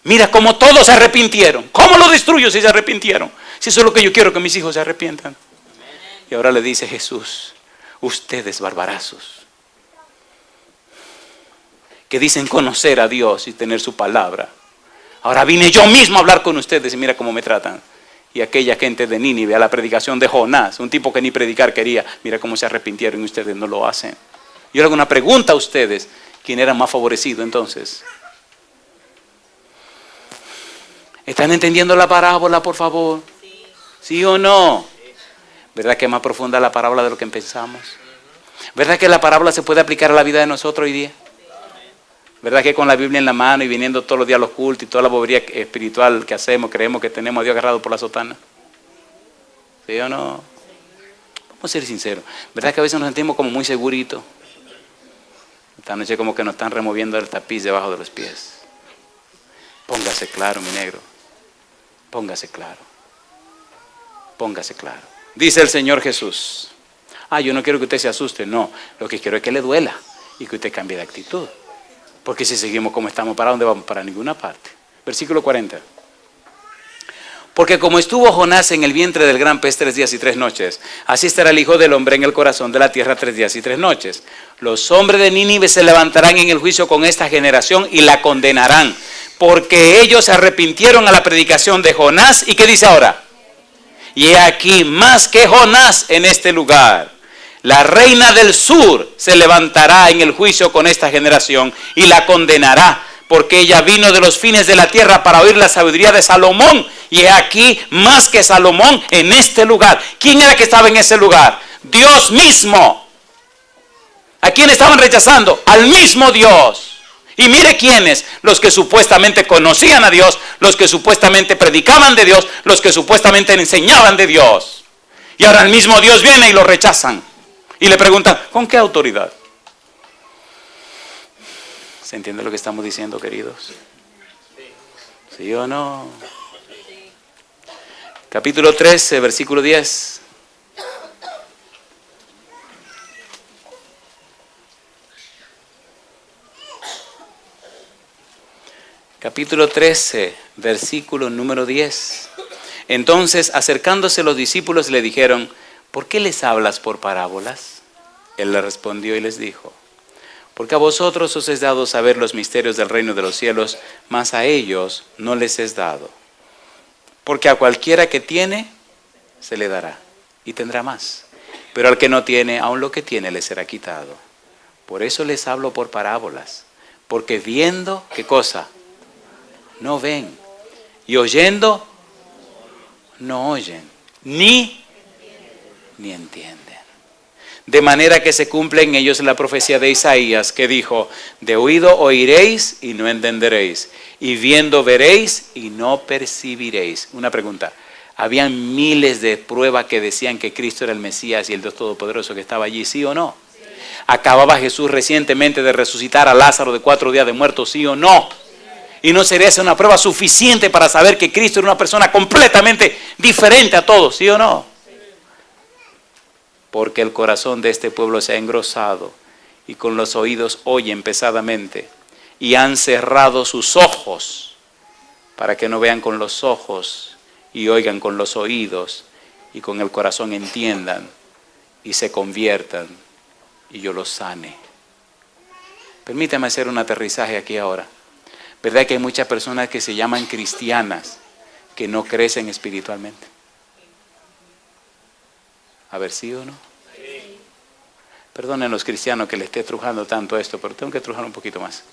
Mira cómo todos se arrepintieron. ¿Cómo lo destruyo si se arrepintieron? Si eso es lo que yo quiero, que mis hijos se arrepientan. Y ahora le dice Jesús, ustedes barbarazos, que dicen conocer a Dios y tener su palabra. Ahora vine yo mismo a hablar con ustedes y mira cómo me tratan. Y aquella gente de Nínive, a la predicación de Jonás, un tipo que ni predicar quería, mira cómo se arrepintieron y ustedes no lo hacen. Yo le hago una pregunta a ustedes, ¿quién era más favorecido entonces? ¿Están entendiendo la parábola, por favor? ¿Sí o no? ¿Verdad que es más profunda la parábola de lo que pensamos? ¿Verdad que la parábola se puede aplicar a la vida de nosotros hoy día? ¿Verdad que con la Biblia en la mano y viniendo todos los días a los cultos y toda la bobería espiritual que hacemos, creemos que tenemos a Dios agarrado por la sotana? ¿Sí o no? Vamos a ser sinceros. ¿Verdad que a veces nos sentimos como muy seguritos? Esta noche como que nos están removiendo el tapiz debajo de los pies. Póngase claro, mi negro. Póngase claro. Póngase claro. Dice el Señor Jesús. Yo no quiero que usted se asuste. No, lo que quiero es que le duela y que usted cambie de actitud. Porque si seguimos como estamos, ¿para dónde vamos? Para ninguna parte. Versículo 40. Porque como estuvo Jonás en el vientre del gran pez 3 días y 3 noches, así estará el Hijo del Hombre en el corazón de la tierra 3 días y 3 noches. Los hombres de Nínive se levantarán en el juicio con esta generación y la condenarán, porque ellos se arrepintieron a la predicación de Jonás. ¿Y qué dice ahora? Y he aquí más que Jonás en este lugar. La reina del sur se levantará en el juicio con esta generación y la condenará, porque ella vino de los fines de la tierra para oír la sabiduría de Salomón. Y he aquí más que Salomón en este lugar. ¿Quién era que estaba en ese lugar? Dios mismo. ¿A quién estaban rechazando? Al mismo Dios. Y mire quiénes, los que supuestamente conocían a Dios, los que supuestamente predicaban de Dios, los que supuestamente enseñaban de Dios. Y ahora el mismo Dios viene y lo rechazan. Y le preguntan, ¿con qué autoridad? ¿Se entiende lo que estamos diciendo, queridos? ¿Sí o no? Capítulo 13, versículo 10. Capítulo 13, versículo número 10. Entonces, acercándose los discípulos le dijeron, ¿por qué les hablas por parábolas? Él le respondió y les dijo, porque a vosotros os es dado saber los misterios del reino de los cielos, mas a ellos no les es dado. Porque a cualquiera que tiene, se le dará y tendrá más. Pero al que no tiene, aun lo que tiene le será quitado. Por eso les hablo por parábolas, porque viendo, ¿qué cosa? No ven. Y oyendo, no oyen, ni entienden. De manera que se cumple en ellos la profecía de Isaías que dijo, de oído oiréis y no entenderéis, y viendo veréis y no percibiréis. Una pregunta, ¿habían miles de pruebas que decían que Cristo era el Mesías y el Dios Todopoderoso que estaba allí, sí o no? Sí. ¿Acababa Jesús recientemente de resucitar a Lázaro de 4 días de muerto, sí o no? Y no sería esa una prueba suficiente para saber que Cristo era una persona completamente diferente a todos, ¿sí o no? Porque el corazón de este pueblo se ha engrosado y con los oídos oyen pesadamente y han cerrado sus ojos para que no vean con los ojos y oigan con los oídos y con el corazón entiendan y se conviertan y yo los sane. Permítame hacer un aterrizaje aquí ahora. ¿Verdad que hay muchas personas que se llaman cristianas que no crecen espiritualmente? A ver, ¿sí o no? Sí. Perdonen los cristianos que les esté trujando tanto esto, pero tengo que trujar un poquito más.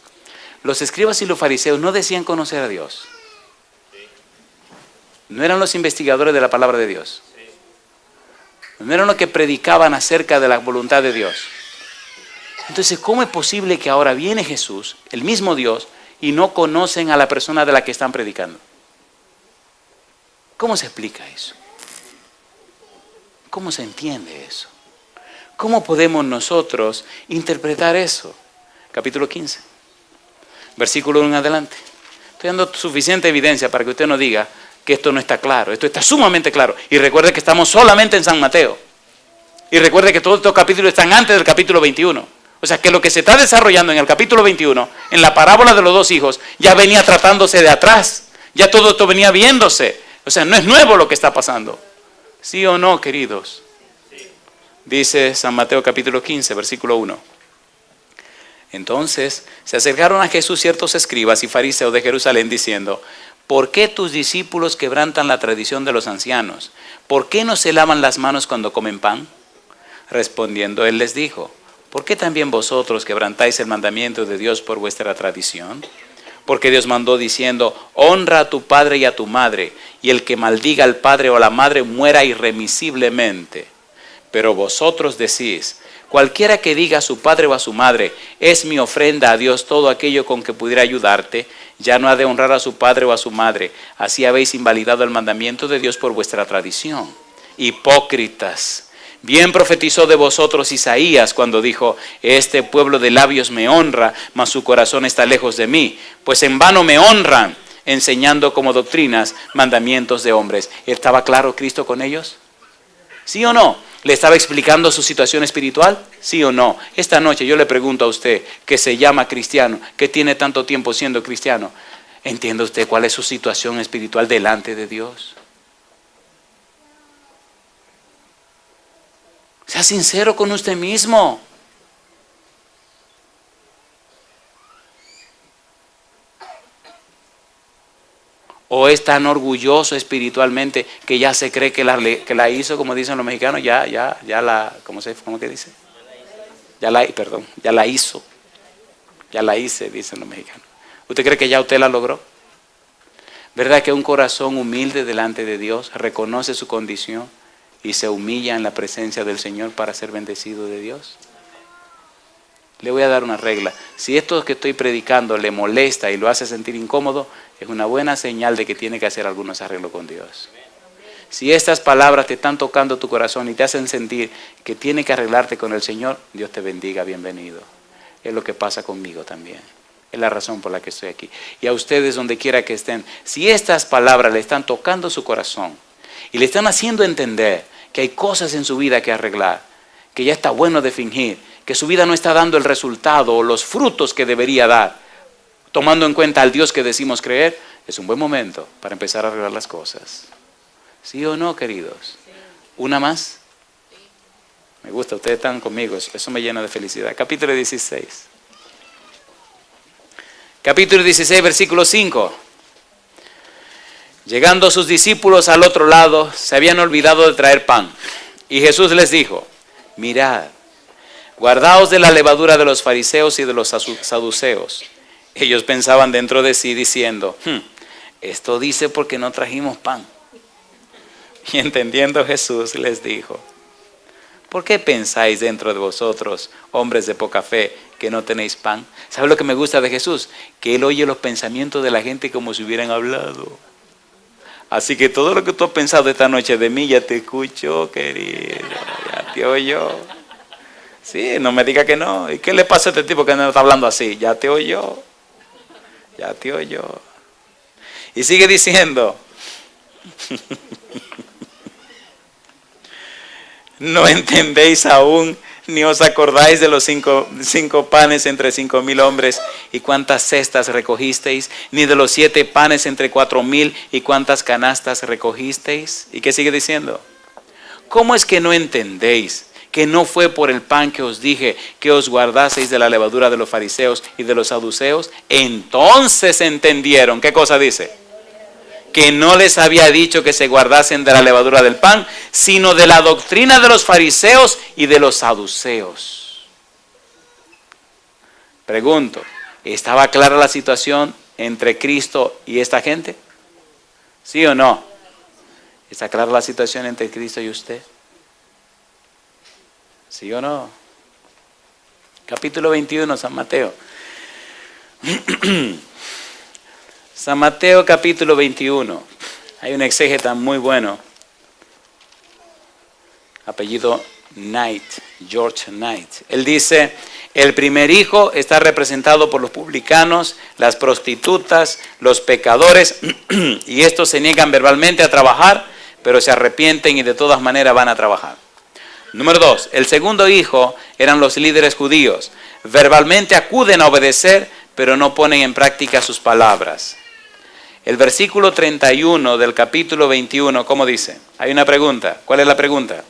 Los escribas y los fariseos no decían conocer a Dios. No eran los investigadores de la palabra de Dios. No eran los que predicaban acerca de la voluntad de Dios. Entonces, ¿cómo es posible que ahora viene Jesús, el mismo Dios, y no conocen a la persona de la que están predicando? ¿Cómo se explica eso? ¿Cómo se entiende eso? ¿Cómo podemos nosotros interpretar eso? Capítulo 15, versículo 1 en adelante. Estoy dando suficiente evidencia para que usted no diga que esto no está claro. Esto está sumamente claro. Y recuerde que estamos solamente en San Mateo. Y recuerde que todos estos capítulos están antes del capítulo 21. O sea que lo que se está desarrollando en el capítulo 21, en la parábola de los dos hijos, ya venía tratándose de atrás. Ya todo esto venía viéndose. O sea, no es nuevo lo que está pasando. ¿Sí o no, queridos? Dice San Mateo capítulo 15, versículo 1. Entonces se acercaron a Jesús ciertos escribas y fariseos de Jerusalén diciendo: ¿por qué tus discípulos quebrantan la tradición de los ancianos? ¿Por qué no se lavan las manos cuando comen pan? Respondiendo él les dijo: ¿por qué también vosotros quebrantáis el mandamiento de Dios por vuestra tradición? Porque Dios mandó diciendo: honra a tu padre y a tu madre, y el que maldiga al padre o a la madre muera irremisiblemente. Pero vosotros decís: cualquiera que diga a su padre o a su madre, es mi ofrenda a Dios todo aquello con que pudiera ayudarte, ya no ha de honrar a su padre o a su madre. Así habéis invalidado el mandamiento de Dios por vuestra tradición. Hipócritas. Bien profetizó de vosotros Isaías cuando dijo: este pueblo de labios me honra, mas su corazón está lejos de mí. Pues en vano me honran, enseñando como doctrinas mandamientos de hombres. ¿Estaba claro Cristo con ellos? ¿Sí o no? ¿Le estaba explicando su situación espiritual? ¿Sí o no? Esta noche yo le pregunto a usted, que se llama cristiano, que tiene tanto tiempo siendo cristiano, ¿entiende usted cuál es su situación espiritual delante de Dios? Sea sincero con usted mismo. ¿O es tan orgulloso espiritualmente que ya se cree que la hizo, como dicen los mexicanos, ya la, ¿cómo que dice? Ya la hizo. Ya la hice, dicen los mexicanos. ¿Usted cree que ya usted la logró? ¿Verdad que un corazón humilde delante de Dios reconoce su condición y se humilla en la presencia del Señor para ser bendecido de Dios? Le voy a dar una regla. Si esto que estoy predicando le molesta y lo hace sentir incómodo, es una buena señal de que tiene que hacer algunos arreglos con Dios. Si estas palabras te están tocando tu corazón y te hacen sentir que tienes que arreglarte con el Señor, Dios te bendiga, bienvenido. Es lo que pasa conmigo también. Es la razón por la que estoy aquí. Y a ustedes donde quiera que estén, si estas palabras le están tocando su corazón y le están haciendo entender que hay cosas en su vida que arreglar, que ya está bueno de fingir, que su vida no está dando el resultado o los frutos que debería dar, tomando en cuenta al Dios que decimos creer, es un buen momento para empezar a arreglar las cosas. ¿Sí o no, queridos? Sí. ¿Una más? Sí. Me gusta, ustedes están conmigo, eso me llena de felicidad. Capítulo 16. Capítulo 16, versículo 5. Llegando sus discípulos al otro lado, se habían olvidado de traer pan. Y Jesús les dijo: mirad, guardaos de la levadura de los fariseos y de los saduceos. Ellos pensaban dentro de sí diciendo: esto dice porque no trajimos pan. Y entendiendo Jesús les dijo: ¿por qué pensáis dentro de vosotros, hombres de poca fe, que no tenéis pan? ¿Sabe lo que me gusta de Jesús? Que Él oye los pensamientos de la gente como si hubieran hablado. Así que todo lo que tú has pensado esta noche de mí ya te escucho, querido, ya te oyó. Sí, no me diga que no. ¿Y qué le pasa a este tipo que no está hablando así? Ya te oyó. Ya te oyó. Y sigue diciendo: ¿no entendéis aún, ni os acordáis de los cinco panes entre 5,000 hombres y cuántas cestas recogisteis? Ni de los 7 panes entre 4,000 y cuántas canastas recogisteis. ¿Y qué sigue diciendo? ¿Cómo es que no entendéis que no fue por el pan que os dije que os guardaseis de la levadura de los fariseos y de los saduceos? Entonces entendieron. ¿Qué cosa dice? Que no les había dicho que se guardasen de la levadura del pan, sino de la doctrina de los fariseos y de los saduceos. Pregunto, ¿estaba clara la situación entre Cristo y esta gente? ¿Sí o no? ¿Está clara la situación entre Cristo y usted? ¿Sí o no? Capítulo 21, San Mateo. San Mateo capítulo 21. Hay un exégeta muy bueno, apellido George Knight. Él dice, el primer hijo está representado por los publicanos, las prostitutas, los pecadores, y estos se niegan verbalmente a trabajar, pero se arrepienten y de todas maneras van a trabajar. Número 2, el segundo hijo eran los líderes judíos. Verbalmente acuden a obedecer, pero no ponen en práctica sus palabras. El versículo 31 del capítulo 21, ¿cómo dice? Hay una pregunta. ¿Cuál es la pregunta?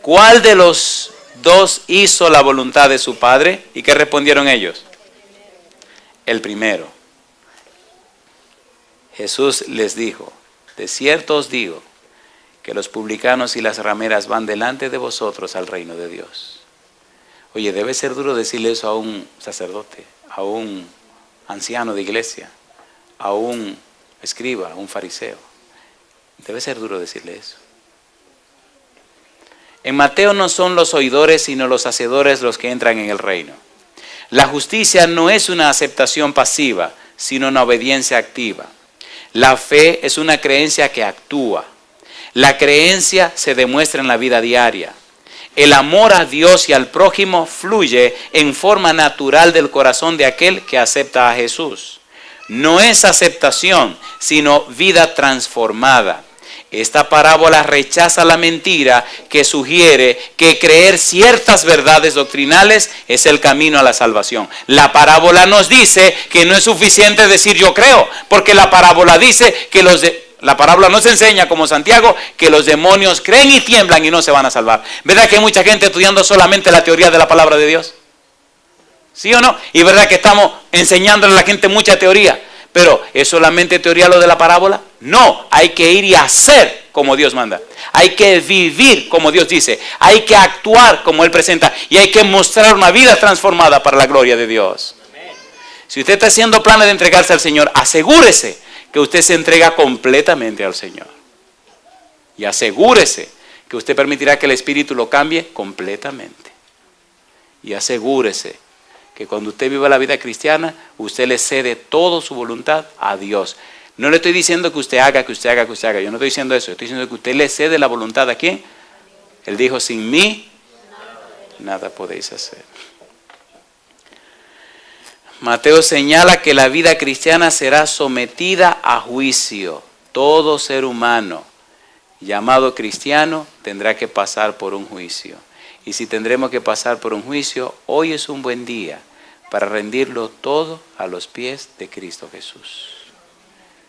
¿Cuál de los dos hizo la voluntad de su padre? ¿Y qué respondieron ellos? El primero. Jesús les dijo, de cierto os digo, que los publicanos y las rameras van delante de vosotros al reino de Dios. Oye, debe ser duro decirle eso a un sacerdote, a un anciano de iglesia, a un escriba, a un fariseo. Debe ser duro decirle eso. En Mateo no son los oidores, sino los hacedores los que entran en el reino. La justicia no es una aceptación pasiva, sino una obediencia activa. La fe es una creencia que actúa. La creencia se demuestra en la vida diaria. El amor a Dios y al prójimo fluye en forma natural del corazón de aquel que acepta a Jesús. No es aceptación, sino vida transformada. Esta parábola rechaza la mentira que sugiere que creer ciertas verdades doctrinales es el camino a la salvación. La parábola nos dice que no es suficiente decir yo creo, porque la parábola dice que la parábola nos enseña, como Santiago, que los demonios creen y tiemblan y no se van a salvar. ¿Verdad que hay mucha gente estudiando solamente la teoría de la palabra de Dios? ¿Sí o no? Y verdad que estamos enseñándole a la gente mucha teoría. Pero, ¿es solamente teoría lo de la parábola? No, hay que ir y hacer como Dios manda. Hay que vivir como Dios dice. Hay que actuar como Él presenta. Y hay que mostrar una vida transformada para la gloria de Dios. Si usted está haciendo planes de entregarse al Señor, asegúrese que usted se entrega completamente al Señor. Y asegúrese que usted permitirá que el Espíritu lo cambie completamente. Y asegúrese que cuando usted viva la vida cristiana, usted le cede toda su voluntad a Dios. No le estoy diciendo que usted haga. Yo no estoy diciendo eso. Estoy diciendo que usted le cede la voluntad a ¿quién? Él dijo, sin mí, nada podéis hacer. Mateo señala que la vida cristiana será sometida a juicio. Todo ser humano llamado cristiano tendrá que pasar por un juicio. Y si tendremos que pasar por un juicio, hoy es un buen día para rendirlo todo a los pies de Cristo Jesús.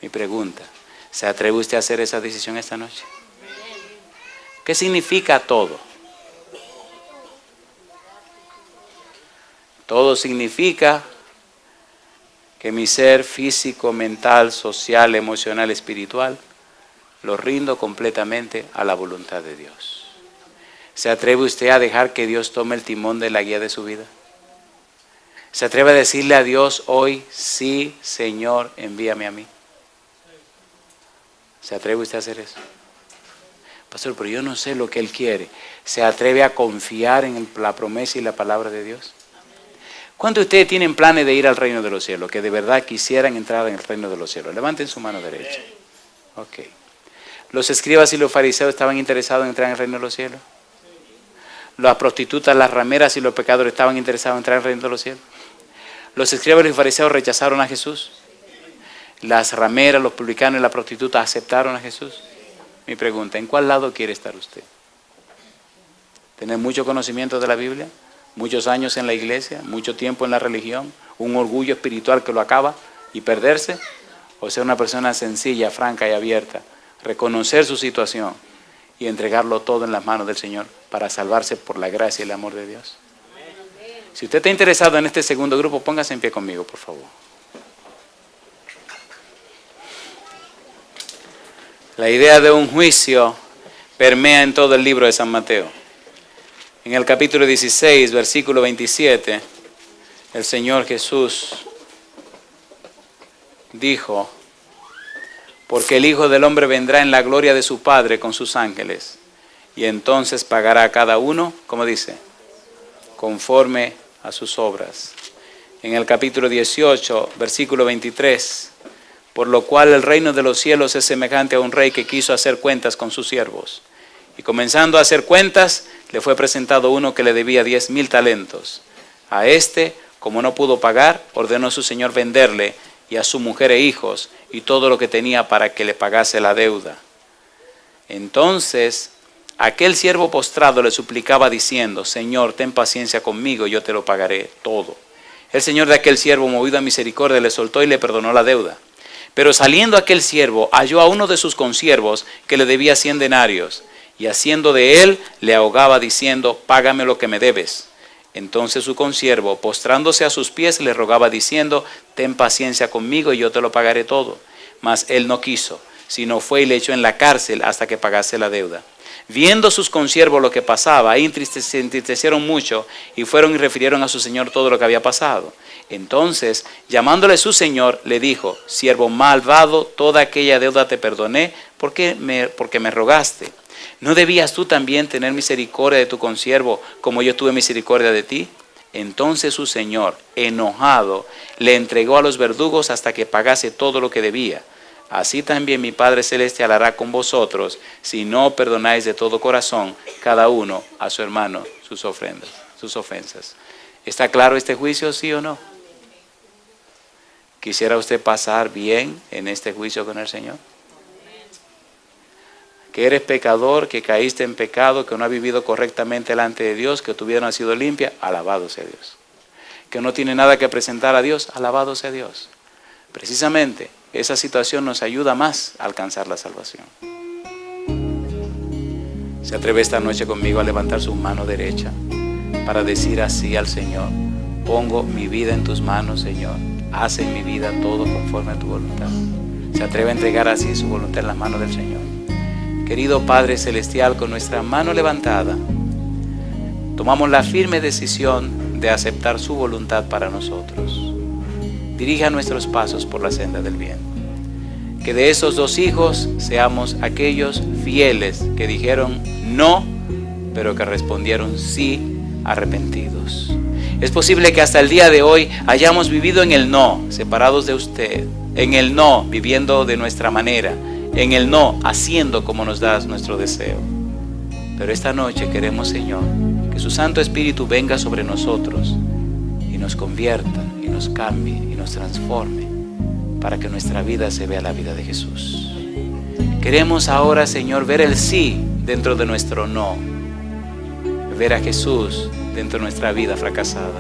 Mi pregunta, ¿se atreve usted a hacer esa decisión esta noche? ¿Qué significa todo? Todo significa que mi ser físico, mental, social, emocional, espiritual, lo rindo completamente a la voluntad de Dios. ¿Se atreve usted a dejar que Dios tome el timón de la guía de su vida? ¿Se atreve a decirle a Dios hoy, sí, Señor, envíame a mí? ¿Se atreve usted a hacer eso? Pastor, pero yo no sé lo que Él quiere. ¿Se atreve a confiar en la promesa y la palabra de Dios? ¿Cuántos de ustedes tienen planes de ir al reino de los cielos? Que de verdad quisieran entrar en el reino de los cielos. Levanten su mano derecha. Ok. ¿Los escribas y los fariseos estaban interesados en entrar en el reino de los cielos? ¿Las prostitutas, las rameras y los pecadores estaban interesados en entrar en el reino de los cielos? ¿Los escribas y los fariseos rechazaron a Jesús? ¿Las rameras, los publicanos y las prostitutas aceptaron a Jesús? Mi pregunta, ¿en cuál lado quiere estar usted? ¿Tener mucho conocimiento de la Biblia? ¿Muchos años en la iglesia? ¿Mucho tiempo en la religión? ¿Un orgullo espiritual que lo acaba y perderse? ¿O ser una persona sencilla, franca y abierta? Reconocer su situación y entregarlo todo en las manos del Señor para salvarse por la gracia y el amor de Dios. Si usted está interesado en este segundo grupo, póngase en pie conmigo, por favor. La idea de un juicio permea en todo el libro de San Mateo. En el capítulo 16, versículo 27, el Señor Jesús dijo, porque el Hijo del Hombre vendrá en la gloria de su Padre con sus ángeles, y entonces pagará a cada uno, como dice, conforme a sus obras. En el capítulo 18, versículo 23, por lo cual el reino de los cielos es semejante a un rey que quiso hacer cuentas con sus siervos. Y comenzando a hacer cuentas, le fue presentado uno que le debía 10,000 talentos. A este, como no pudo pagar, ordenó a su señor venderle y a su mujer e hijos y todo lo que tenía para que le pagase la deuda. Entonces aquel siervo postrado le suplicaba diciendo: Señor, ten paciencia conmigo, yo te lo pagaré todo. El señor de aquel siervo, movido a misericordia, le soltó y le perdonó la deuda. Pero saliendo aquel siervo, halló a uno de sus consiervos que le debía 100 denarios, y haciendo de él, le ahogaba diciendo: Págame lo que me debes. Entonces su consiervo, postrándose a sus pies, le rogaba diciendo: Ten paciencia conmigo y yo te lo pagaré todo. Mas él no quiso, sino fue y le echó en la cárcel hasta que pagase la deuda. Viendo sus consiervos lo que pasaba, se entristecieron mucho y fueron y refirieron a su señor todo lo que había pasado. Entonces, llamándole su señor, le dijo: Siervo malvado, toda aquella deuda te perdoné porque me rogaste. ¿No debías tú también tener misericordia de tu consiervo como yo tuve misericordia de ti? Entonces su señor, enojado, le entregó a los verdugos hasta que pagase todo lo que debía. Así también mi Padre Celestial hará con vosotros, si no perdonáis de todo corazón cada uno a su hermano sus ofensas. ¿Está claro este juicio, sí o no? ¿Quisiera usted pasar bien en este juicio con el Señor? Que eres pecador, que caíste en pecado, que no has vivido correctamente delante de Dios, que tu vida no ha sido limpia, alabado sea Dios. Que no tiene nada que presentar a Dios, alabado sea Dios. Precisamente esa situación nos ayuda más a alcanzar la salvación. ¿Se atreve esta noche conmigo a levantar su mano derecha para decir así al Señor: pongo mi vida en tus manos, Señor, haz en mi vida todo conforme a tu voluntad? ¿Se atreve a entregar así su voluntad en las manos del Señor? Querido Padre Celestial, con nuestra mano levantada, tomamos la firme decisión de aceptar su voluntad para nosotros. Dirija nuestros pasos por la senda del bien. Que de esos 2 hijos seamos aquellos fieles que dijeron no, pero que respondieron sí, arrepentidos. Es posible que hasta el día de hoy hayamos vivido en el no, separados de usted, en el no, viviendo de nuestra manera, en el no, haciendo como nos da nuestro deseo. Pero esta noche queremos, Señor, que su Santo Espíritu venga sobre nosotros y nos convierta, y nos cambie, y nos transforme, para que nuestra vida se vea la vida de Jesús. Queremos ahora, Señor, ver el sí dentro de nuestro no, ver a Jesús dentro de nuestra vida fracasada,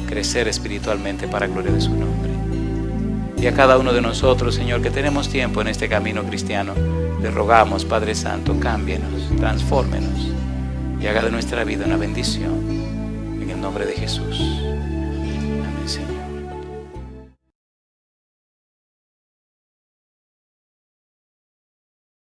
crecer espiritualmente para gloria de su nombre. Y a cada uno de nosotros, Señor, que tenemos tiempo en este camino cristiano, le rogamos, Padre Santo, cámbienos, transfórmenos y haga de nuestra vida una bendición, en el nombre de Jesús. Amén, Señor.